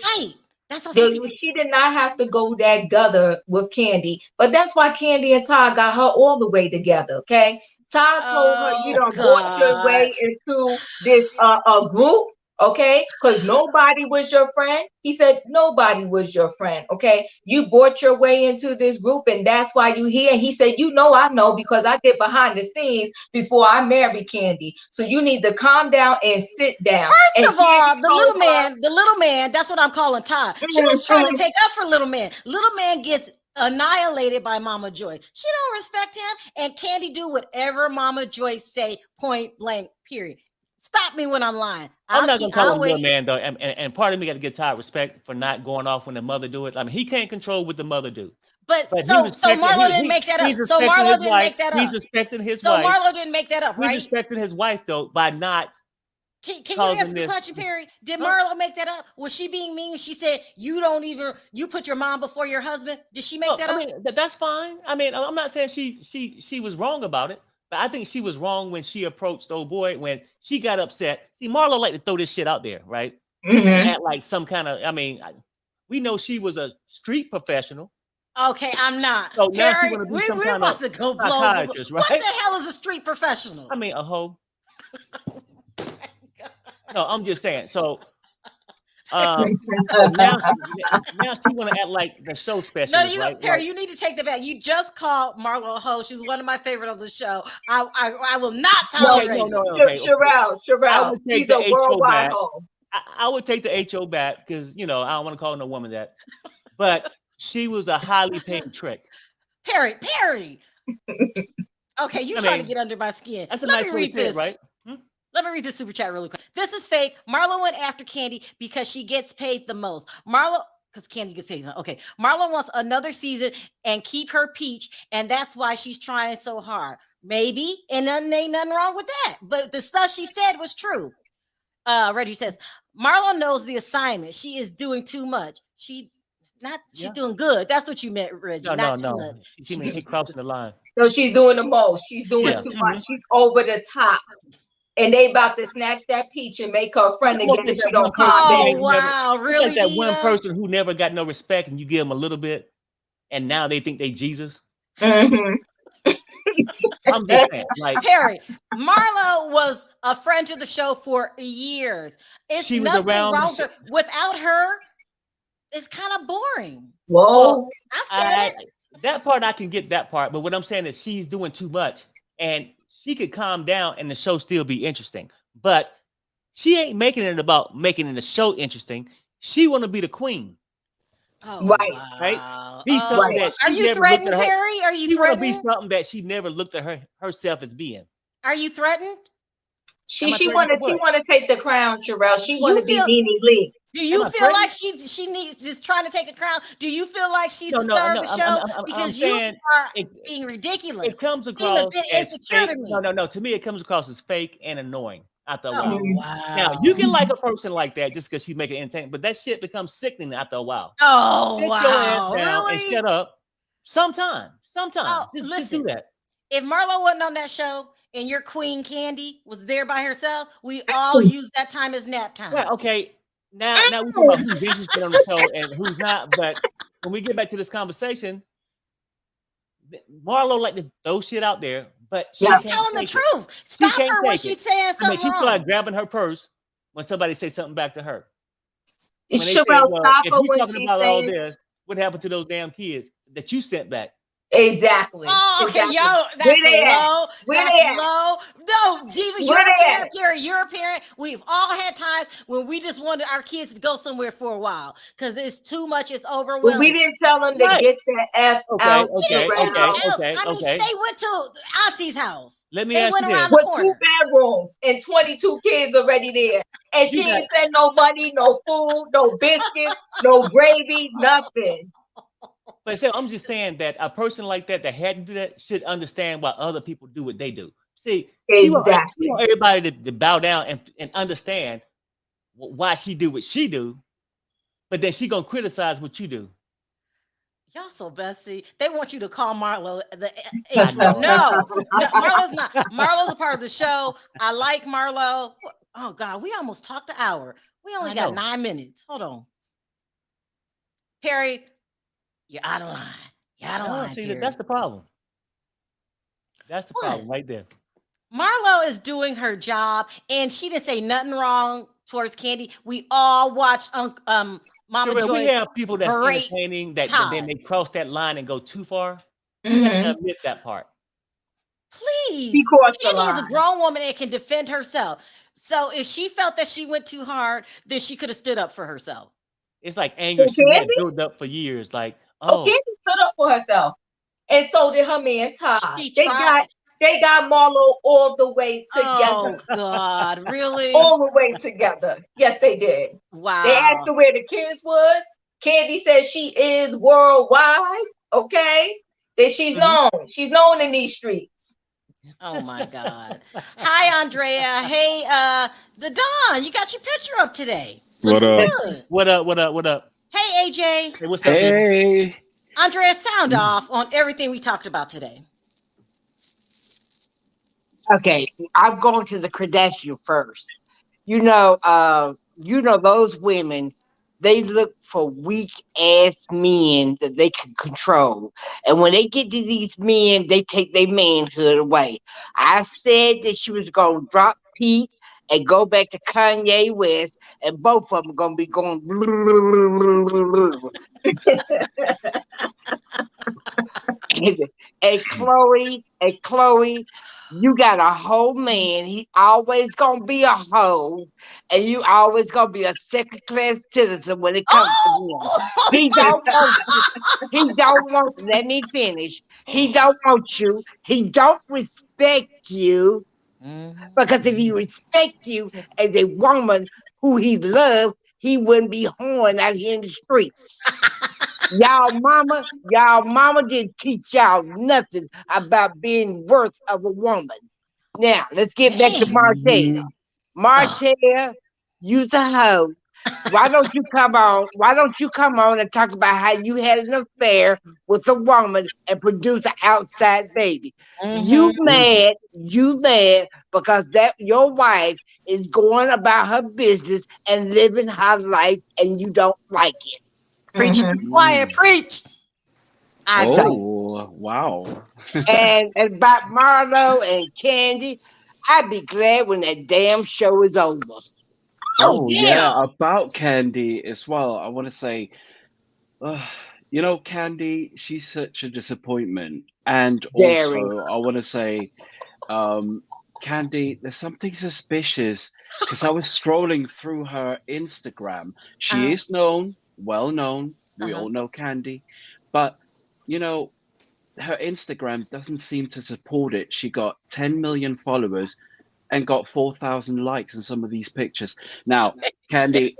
She did not have to go that gutter with Kandi, but that's why Kandi and Todd got her all the way together. Okay, Todd told her, "You don't brought your way into this group." Okay, because nobody was your friend. He said nobody was your friend. Okay, you brought your way into this group, and that's why you here. And he said, I know because I get behind the scenes before I marry Kandi. So you need to calm down and sit down. First of all, the little man, that's what I'm calling Todd. She was trying to take up for little man. Little man gets annihilated by Mama Joy. She don't respect him, and Kandi do whatever Mama Joy say, point blank, period. Stop me when I'm lying. I'm not gonna call him little man though, and part of me got to give Todd respect for not going off when the mother do it. I mean, he can't control what the mother do. But so Marlo didn't make that up. So Marlo didn't make that up. He's respecting his wife. So Marlo didn't make that up, right? He's respecting his wife though by not. Can you answer the question, Perry? Did Marlo make that up? Was she being mean when she said you put your mom before your husband? Did she make that up? I mean, that's fine. I mean, I'm not saying she was wrong about it. But I think she was wrong when she approached old boy, when she got upset. See, Marlo like to throw this shit out there, right? At like some kind of, we know she was a street professional. Okay, I'm not. So now she want to be some kind of psychiatrist, right? What the hell is a street professional? I mean, a hoe. No, I'm just saying. So now she want to act like the show specialist. No, Terry, you need to take that back. You just called Marlo a hoe. She's one of my favorite on the show. I will not tolerate. Sharrell. She's a worldwide hoe. I would take the HO back because I don't want to call no woman that. But she was a highly paid trick. Perry. Okay, trying to get under my skin. That's a nice way to say it, right? Let me read this super chat really quick. This is fake. Marlo went after Kandi because she gets paid the most. Because Kandi gets paid. Okay. Marlo wants another season and keep her peach, and that's why she's trying so hard. Maybe, and ain't nothing wrong with that. But the stuff she said was true. Reggie says, Marlo knows the assignment. She is doing too much. She's doing good. That's what you meant, Reggie. No. She crossing the line. So she's doing the most. She's doing too much. She's over the top. And they about to snatch that peach and make her a friend again if you don't calm down. Oh, wow. Really? It's like that one person who never got no respect and you give them a little bit and now they think they Jesus. Mm-hmm. I'm just saying. Harry, Marlo was a friend to the show for years. She was around wrong with her. Without her, it's kind of boring. Whoa. I said it. That part, I can get that part. But what I'm saying is she's doing too much. And she could calm down and the show still be interesting. But she ain't making it about making the show interesting. She want to be the queen. Oh, right. Wow. Right? Be something that Are you threatened, Harry? Are you threatened? Be something that she never looked at herself as being. Are you threatened? She want to take the crown, Sharrell. She want to be Nene Lee. Do you feel like she needs just trying to take a crown? Do you feel like she's the star of the show? Because you are being ridiculous. It comes across as insecure to me. No. To me, it comes across as fake and annoying. After a while. Wow. Now you can like a person like that just because she's making entertainment, but that shit becomes sickening after a while. Oh, Sit wow! Your ass down really? And shut up. Sometimes. Just do that. If Marlo wasn't on that show and your queen Kandi was there by herself, we all use that time as nap time. Well, okay. Now we talk about who's interested on the show and who's not. But when we get back to this conversation, Marlo like to throw shit out there, but She's can't telling the take it. truth. Stop can't her when take she's it. saying I mean, something she feel wrong. like grabbing her purse when somebody says something back to her. When they say, Sharrell, well, stop if her you're when talking she's about all saying this, what happened to those damn kids that you sent back? exactly. Oh, okay, Exactly. y'all, Where that's they at? low. Where That's they at? low. No, Diva, you're Where a they parent, at? Perry, you're a parent. We've all had times when we just wanted our kids to go somewhere for a while because it's too much, it's But we overwhelming. didn't tell them to Right. get the F Okay, out. okay, They okay, went okay, I mean, okay. they went to Auntie's house. Let me They ask went you around this. the With 2 corner. bedrooms and 22 kids already there. And she You got ain't send no money, no food, no biscuits, no gravy, nothing. But so I'm just saying that a person like that had to do that should understand why other people do what they do. See, she want Exactly. everybody to bow down and understand why she do what she do, but then she gonna criticize what you do. Y'all so bestie. They want you to call Marlo the I H word. know. No, Marlo's not. Marlo's a part of the show. I like Marlo. Oh God, we almost talked an hour. We only I got know. 9 minutes. Hold on. Perry, you're out of line. You're out of No, line, see, Perry. that's the problem. That's the What? problem right there. Marlo is doing her job, and she didn't say nothing wrong towards Kandi. We all watched Mama Sharrell, we Joyce have people that's berate entertaining that Todd. then they cross that line and go too far. You have to admit that part. Please. She crossed the Kandi is a line. grown woman and can defend herself. So if she felt that she went too hard, then she could have stood up for herself. It's like anger she had Kandi? built up for years. Like, Oh, oh, Kandi stood up for herself. And so did her man Todd. She They tried. got Marlo all the way together. Oh God, really? All the way together. Yes, they did. Wow. They asked her where the kids was. Kandi said she is worldwide. Okay. That she's known. She's known in these streets. Oh my God. Hi, Andrea. Hey, the Don, you got your picture up today. What up? Good. what up? What up? What up? Hey, AJ. Hey, what's up, baby? Hey. Andrea, sound off on everything we talked about today. Okay, I'm going to the Kardashian first. You know those women, they look for weak ass men that they can control. And when they get to these men, they take their manhood away. I said that she was gonna drop Pete and go back to Kanye West, and both of them gonna be going. And Khloe, you got a whole man. He always gonna be a hoe, and you always gonna be a second class citizen when it comes to him. He don't want you. He don't want. Let me finish. He don't want you. He don't respect you because if he respect you as a woman who he loved, he wouldn't be horn out here in the streets. Y'all mama didn't teach y'all nothing about being worth of a woman. Now, let's get back to Martell. Martell, you's a hoe. Why don't you come on and talk about how you had an affair with a woman and produce an outside baby? You mad because that your wife is going about her business and living her life and you don't like it. Preach, quiet, preach. Wow. And about Marlo and Kandi, I'd be glad when that damn show is over. Oh, Yeah, damn. about Kandi as well. I want to say, Kandi, she's such a disappointment. And Very. also, I want to say, Kandi, there's something suspicious because I was scrolling through her Instagram. She is well known. We all know Kandi, but her Instagram doesn't seem to support it. She got 10 million followers and got 4,000 likes on some of these pictures. Now, Kandi,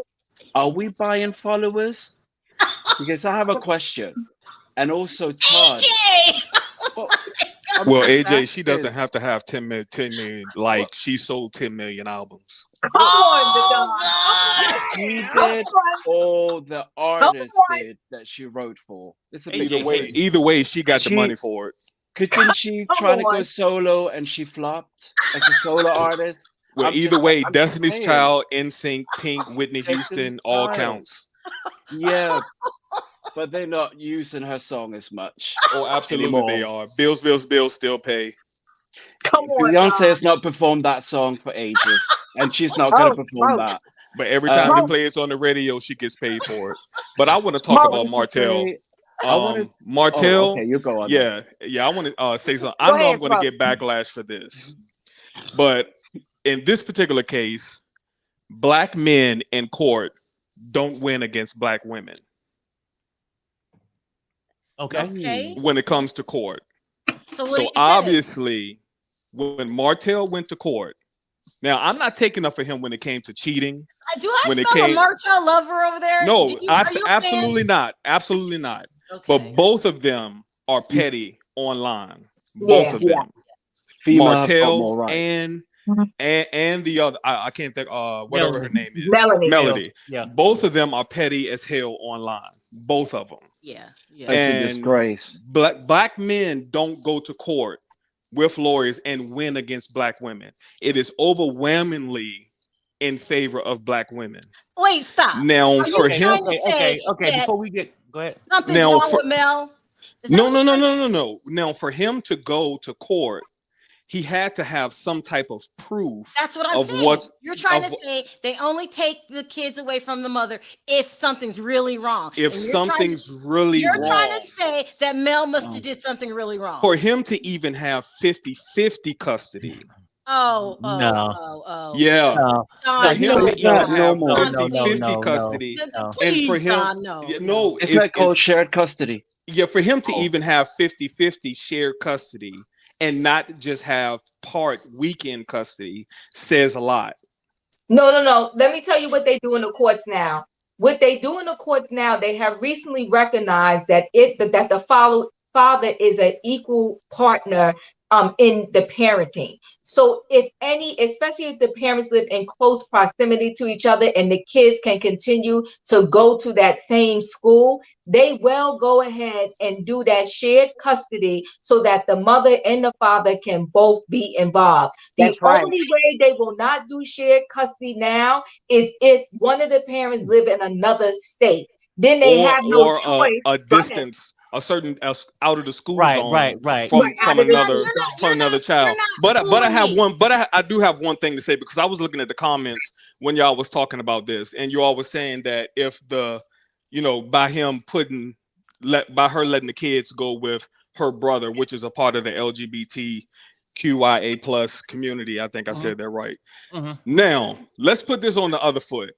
are we buying followers? Because I have a question. And also, Todd. Well, AJ, she doesn't have to have 10 million. Like, she sold 10 million albums. She did, or the artist did that she wrote for. It's a big Either way, she got the money for it. Couldn't she try to go solo and she flopped as a solo artist? Well, either way, Destiny's Child, NSYNC, Pink, Whitney Take Houston, this all time. counts. Yeah. but they're not using her song as much. Oh, absolutely anymore. they are. Bills still pay. Come on, Beyonce has not performed that song for ages, and she's not going to perform that. But every time they play it on the radio, she gets paid for it. But I want to talk about Martell. Martell. Okay, you go on. Yeah. I want to say something. I know I'm going to get backlash for this, but in this particular case, black men in court don't win against black women. Okay. When it comes to court. So obviously, when Martell went to court, now I'm not taking up for him when it came to cheating. Do I smell a Martell lover over there? No, absolutely not. Absolutely not. Okay. But both of them are petty online. Both of them. Martell and the other, I can't think, whatever her name is. Melody. Yeah. Both of them are petty as hell online. Both of them. Yeah. It's a disgrace. Black men don't go to court with lawyers and win against black women. It is overwhelmingly in favor of black women. Wait, stop. Now for him, okay. Before we get, go ahead. Something's wrong with Mel. No. Now for him to go to court, he had to have some type of proof. That's what I'm saying. You're trying to say they only take the kids away from the mother if something's really wrong. If something's really wrong. You're trying to say that Mel must have did something really wrong. For him to even have 50-50 custody. Oh. Yeah. No. For him to even have 50-50 custody. And for him, no. It's like called shared custody. Yeah, for him to even have 50-50 shared custody and not just have part weekend custody says a lot. No. Let me tell you what they do in the courts now. What they do in the courts now, they have recently recognized that the father is an equal partner in the parenting. So if any, especially if the parents live in close proximity to each other and the kids can continue to go to that same school, they will go ahead and do that shared custody so that the mother and the father can both be involved. The only way they will not do shared custody now is if one of the parents live in another state. Then they have no choice. A distance. A certain out of the school zone, right. From another child. But I do have one thing to say, because I was looking at the comments when y'all was talking about this, and you all was saying that if by her letting the kids go with her brother, which is a part of the LGBTQIA plus community, I think I said that right. Now let's put this on the other foot.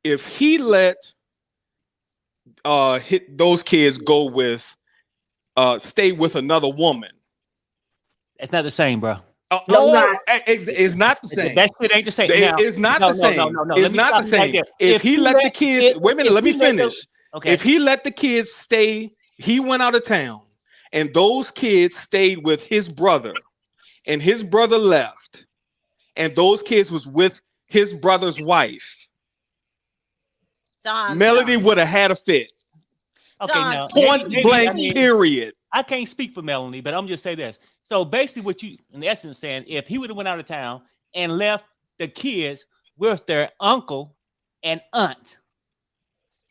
If he let hit those kids go with stay with another woman, it's not the same, bro. It's not the same. That shit ain't the same. It's not the same. No. It's not the same. If he let the kids, wait a minute, let me finish. Okay. If he let the kids stay, he went out of town, and those kids stayed with his brother, and his brother left, and those kids was with his brother's wife. Melody would have had a fit. Okay, now point blank, period. I can't speak for Melanie, but I'm just say this. So basically, what you in essence saying, if he would have went out of town and left the kids with their uncle and aunt,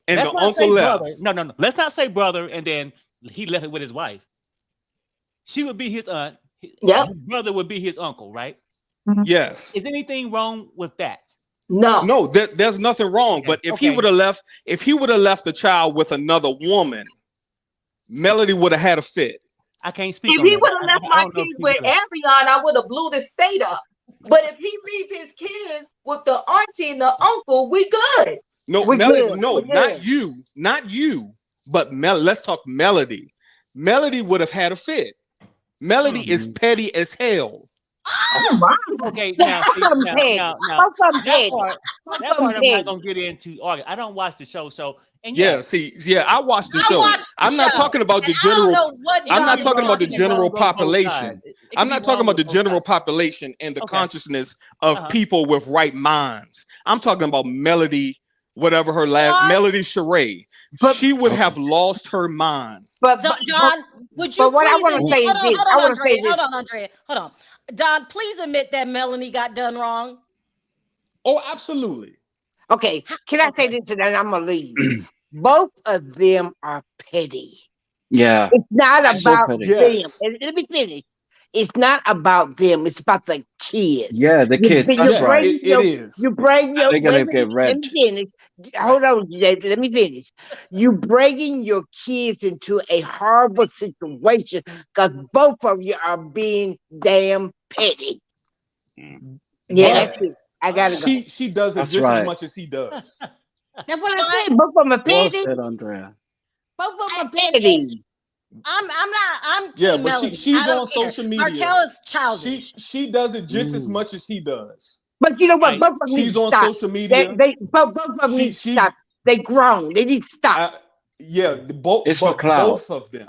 and the uncle left. Brother. No. Let's not say brother, and then he left it with his wife. She would be his aunt. Yeah. His brother would be his uncle, right? Yes. Is anything wrong with that? No, there's nothing wrong. Okay. But if he would have left the child with another woman, Melody would have had a fit. I can't speak. If he would have left my kids with Ariana, I would have blew the state up. But if he leave his kids with the auntie and the uncle, we good. No, Melody, not you. But let's talk Melody. Melody would have had a fit. Melody is petty as hell. Oh my. Okay, now that part I'm not gonna get into. I don't watch the show, so I watched the show. I'm not talking about the general. I'm not talking about the general population. I'm not talking about the general population and the consciousness of people with right minds. I'm talking about Melody, whatever her last Melody Sharrell. She would have lost her mind. But John, would you? But what I want to say is this. I want to say this. Hold on, Andrea. Hold on. Don, please admit that Melanie got done wrong. Oh, absolutely. Okay. Can I say this and then I'm gonna leave? Both of them are petty. Yeah. It's not They're so about petty. them. Yes. And let me finish. It's not about them. It's about the kids. Yeah, the kids. That's Yeah, right. it is. You bring your. They're gonna get Let me finish. Hold on, David. Let me finish. You bringing your kids into a horrible situation because both of you are being damn petty. Yeah, that's it. I gotta go. She does it That's just right. as much as he does. That's what I said. Both of them are Well petty. said, Andrea. Both of them are petty. I'm Yeah, Team but Melody. she's I don't on care. social media. Martell is childish. She does it just as much as he does. But you know what? Like, Both of them need she's to on stop. social media. Both of them need to stop. They grown. They need to stop. Yeah, both of them.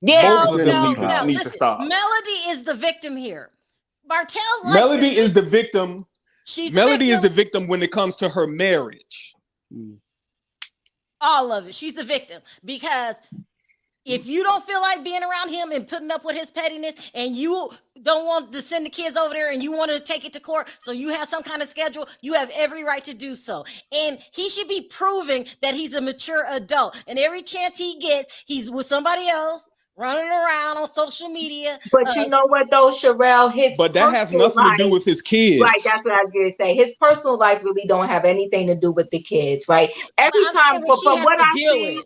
Yeah, both of them need to Listen, stop. Melody is the victim here. Martell. Melody is the victim. Melody is the victim when it comes to her marriage. All of it. She's the victim because if you don't feel like being around him and putting up with his pettiness and you don't want to send the kids over there and you want to take it to court, so you have some kind of schedule, you have every right to do so. And he should be proving that he's a mature adult. And every chance he gets, he's with somebody else, running around on social media. But you know what though, Sharrell, but that has nothing to do with his kids. Right, that's what I was going to say. His personal life really don't have anything to do with the kids, right? Every time, but from what I see,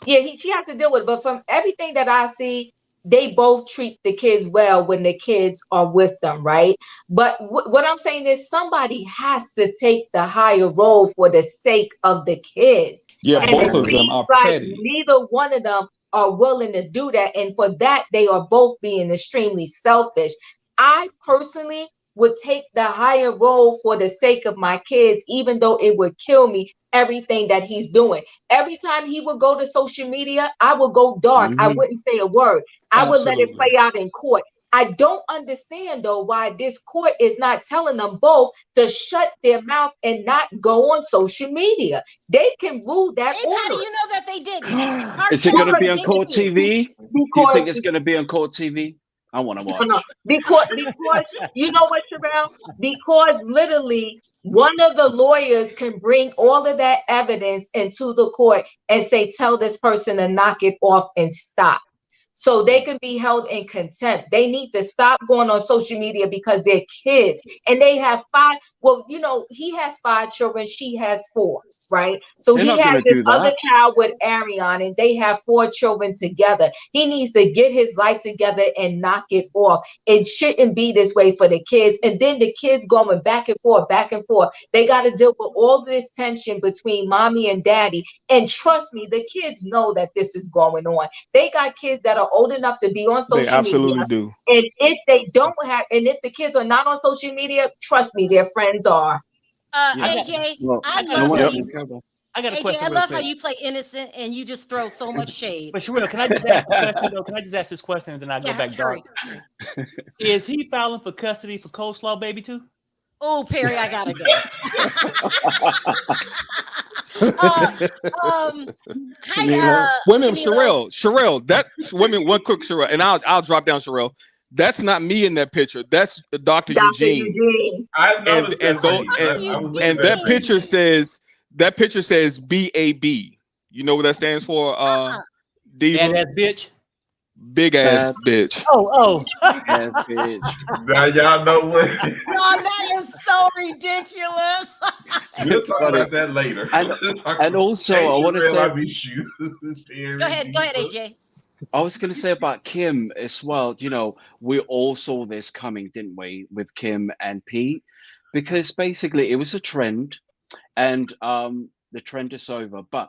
she has to deal with it. But from everything that I see, they both treat the kids well when the kids are with them, right? But what I'm saying is somebody has to take the higher role for the sake of the kids. Yeah, and both of them are petty. Neither one of them are willing to do that. And for that, they are both being extremely selfish. I personally would take the higher role for the sake of my kids, even though it would kill me, everything that he's doing. Every time he would go to social media, I would go dark. I wouldn't say a word. I would let it play out in court. I don't understand, though, why this court is not telling them both to shut their mouth and not go on social media. They can rule that order. How do you know that they didn't? Is it going to be on court TV? Do you think it's going to be on court TV? I want to watch. No, because you know what, Sharrell? Because literally one of the lawyers can bring all of that evidence into the court and say, tell this person to knock it off and stop. So they can be held in contempt. They need to stop going on social media because they're kids and they have 5. Well, you know, he has 5 children. She has 4, right? So he has this other child with Arion and they have 4 children together. He needs to get his life together and knock it off. It shouldn't be this way for the kids. And then the kids going back and forth, back and forth. They got to deal with all this tension between mommy and daddy. And trust me, the kids know that this is going on. They got kids that are old enough to be on social media. They absolutely do. And if they don't have, and if the kids are not on social media, trust me, their friends are. AJ, I love how you play innocent and you just throw so much shade. But Sharrell, can I just ask a question, though? Can I just ask this question and then I go back dark? Is he filing for custody for coleslaw baby too? Oh, Perry, I gotta go. Women, Sharrell, that women, one quick Sharrell, and I'll drop down Sharrell. That's not me in that picture. That's Dr. Eugene. And that picture says BAB. You know what that stands for? Diva? Badass bitch. Big ass bitch. Oh. Ass bitch. Now y'all know what. Oh, that is so ridiculous. We'll talk about that later. And also, I want to say. Go ahead, AJ. I was going to say about Kim as well. You know, we all saw this coming, didn't we, with Kim and Pete? Because basically it was a trend and the trend is over. But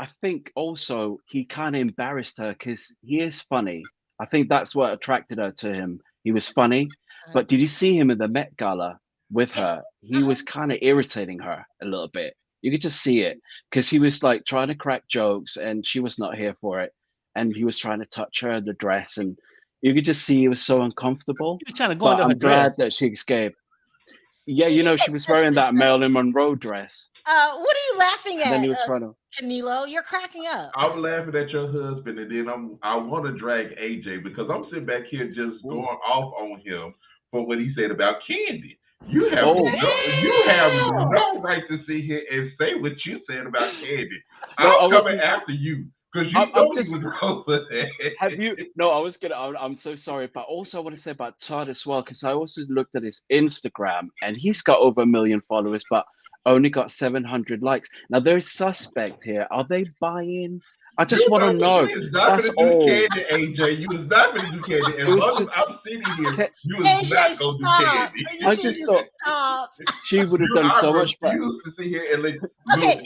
I think also he kind of embarrassed her because he is funny. I think that's what attracted her to him. He was funny. But did you see him in the Met Gala with her? He was kind of irritating her a little bit. You could just see it because he was like trying to crack jokes and she was not here for it. And he was trying to touch her in the dress, and you could just see he was so uncomfortable. He was trying to go but into her I'm glad dress. that she escaped. Yeah, you know, she was wearing that Marilyn Monroe dress. What are you laughing at? And then he was trying to. Canelo, you're cracking up. I'm laughing at your husband, and then I want to drag AJ because I'm sitting back here just going off on him for what he said about Kandi. You have no right to sit here and say what you said about Kandi. I'm coming after you because you know he was wrong for that. Have you? No, I was gonna. I'm so sorry, but also I want to say about Todd as well because I also looked at his Instagram and he's got over 1 million followers, but only got 700 likes. Now there's suspect here. Are they buying? I just want to know. That's all. Kandi, AJ, you was not going to do Kandi. As long as I'm sitting here, you was not going to do Kandi. I just thought she would have done so much better. To sit here and okay,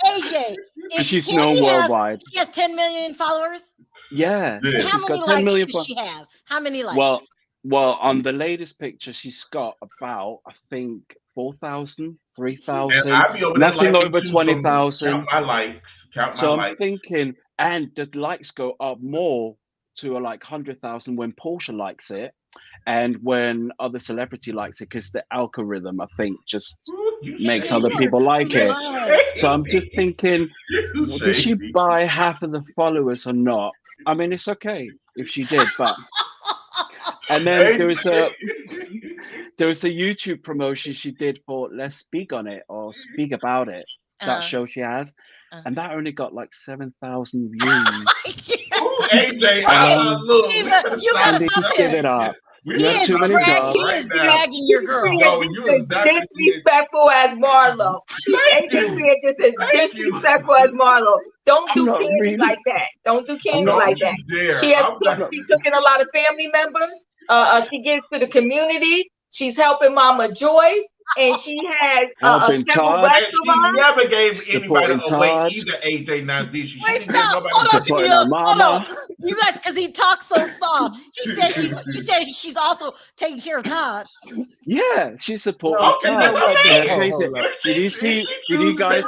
AJ, she's known worldwide. She has 10 million followers. Yeah, how many likes does she have? How many likes? Well, on the latest picture, she's got about, I think, 4,000, 3,000, nothing over 20,000. Count my likes. So I'm thinking, and the likes go up more to like 100,000 when Portia likes it, and when other celebrity likes it, because the algorithm, I think, just makes other people like it. So I'm just thinking, did she buy half of the followers or not? I mean, it's okay if she did, but. And then there was a YouTube promotion she did for Let's Speak on It or Speak About It, that show she has, and that only got like 7,000 views. AJ, look, you gotta just give it up. He is dragging your girl. Disrespectful as Marlo. AJ being just as disrespectful as Marlo. Don't do Kandi like that. Don't do Kandi like that. She took in a lot of family members. She gives to the community. She's helping Mama Joyce. And she has a several restaurants. She never gave anybody away either, AJ. Now, did she? Wait, stop. Hold on. You guys, because he talks so soft. He said you said she's also taking care of Todd. Yeah, she's supporting Todd. Did you see? Did you guys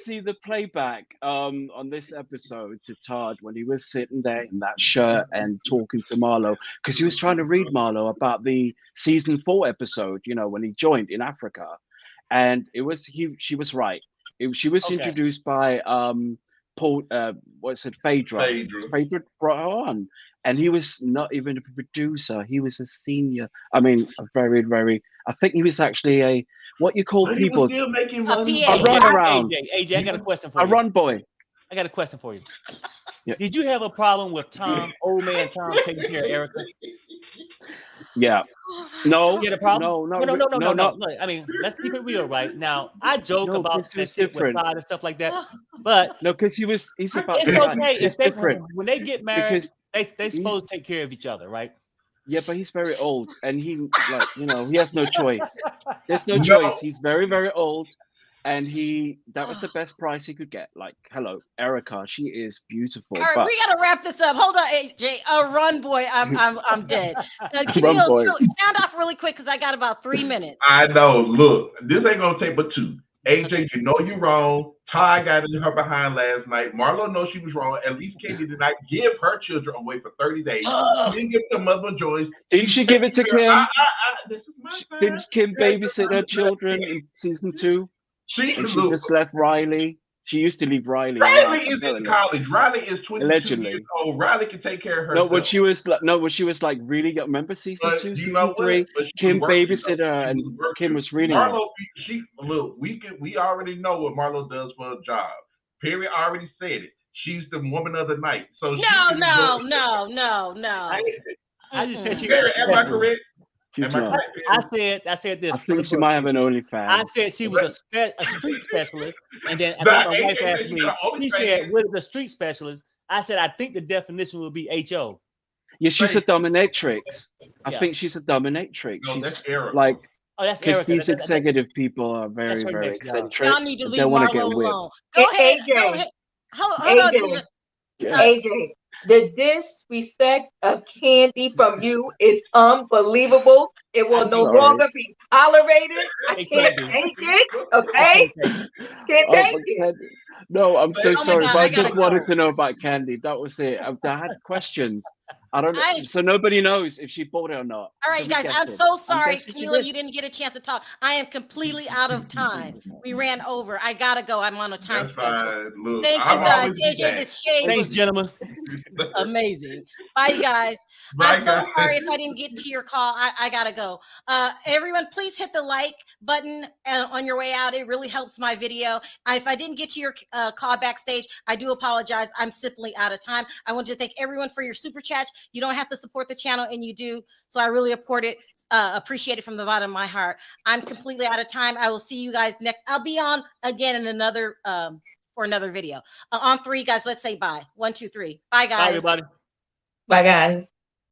see the playback on this episode to Todd when he was sitting there in that shirt and talking to Marlo because he was trying to read Marlo about the season 4 episode, you know, when he joined in Africa, and it was she was right. She was introduced by Paul, what's it, Phaedra brought her on, and he was not even a producer. He was a senior. I mean, a very, very. I think he was actually a what you call people a run around. AJ, I got a question for you. A run boy. I got a question for you. Yeah. Did you have a problem with old man Tom, taking care of Erica? Yeah. No. You had a problem? No. Look, I mean, let's keep it real, right? Now, I joke about that shit with Todd and stuff like that, but no, because he's about. It's okay. It's different when they get married. They supposed to take care of each other, right? Yeah, but he's very old, and he he has no choice. There's no choice. He's very, very old. And that was the best price he could get. Like, hello, Erica, she is beautiful. All right, we gotta wrap this up. Hold on, AJ. Run, boy, I'm dead. Can you sound off really quick because I got about 3 minutes. I know. Look, this ain't gonna take but 2. AJ, you know you're wrong. Todd got in her behind last night. Marlo knows she was wrong. At least Kandi did not give her children away for 30 days. She didn't give it to Mother Joyce. Didn't she give it to Kim? Didn't Kim babysit her children in season 2? She just left Riley. She used to leave Riley. Riley is in college. Riley is 22 years old. Riley can take care of herself. When she was like really young. Remember season 2, season 3? Kim babysit her, and Kim was reading her. Look, we already know what Marlo does for a job. Perry already said it. She's the woman of the night. So no. I just said she. Perry, am I correct? I said this. I think she might have an OnlyFans. I said she was a street specialist, and then I think my wife asked me. She said, "What is a street specialist?" I said, "I think the definition would be HO." Yeah, she's a dominatrix. I think she's a dominatrix. No, she's that's Erica. Like, because these executive people are very, very eccentric. Y'all need to leave they want to get Marlo whipped. alone. Go ahead. Hold on. AJ, the disrespect of Kandi from you is unbelievable. It will no sorry. longer be tolerated. I can't take it. Okay? Can't take it. No, I'm so sorry, God, but I I just gotta wanted go. to know about Kandi. That was it. I had questions. I don't know. So nobody knows if she bought it or not. All right, So you guys, I'm guessing. so sorry, guessing she Keela, did. you didn't get a chance to talk. I am completely out of time. We ran over. I gotta go. I'm on a time That's schedule. fine. Look, Thank you I'll guys. always be AJ, back. this shade Thanks, was gentlemen. amazing. Bye, you guys. Bye, I'm so guys. sorry if I didn't get to your call. I gotta go. Everyone, please hit the like button on your way out. It really helps my video. If I didn't get to your call backstage, I do apologize. I'm simply out of time. I want to thank everyone for your super chats. You don't have to support the channel, and you do. So I really appreciate it from the bottom of my heart. I'm completely out of time. I will see you guys next. I'll be on again in another for another video. On 3, guys, let's say bye. 1, 2, 3. Bye, guys. Bye, everybody. Bye, guys.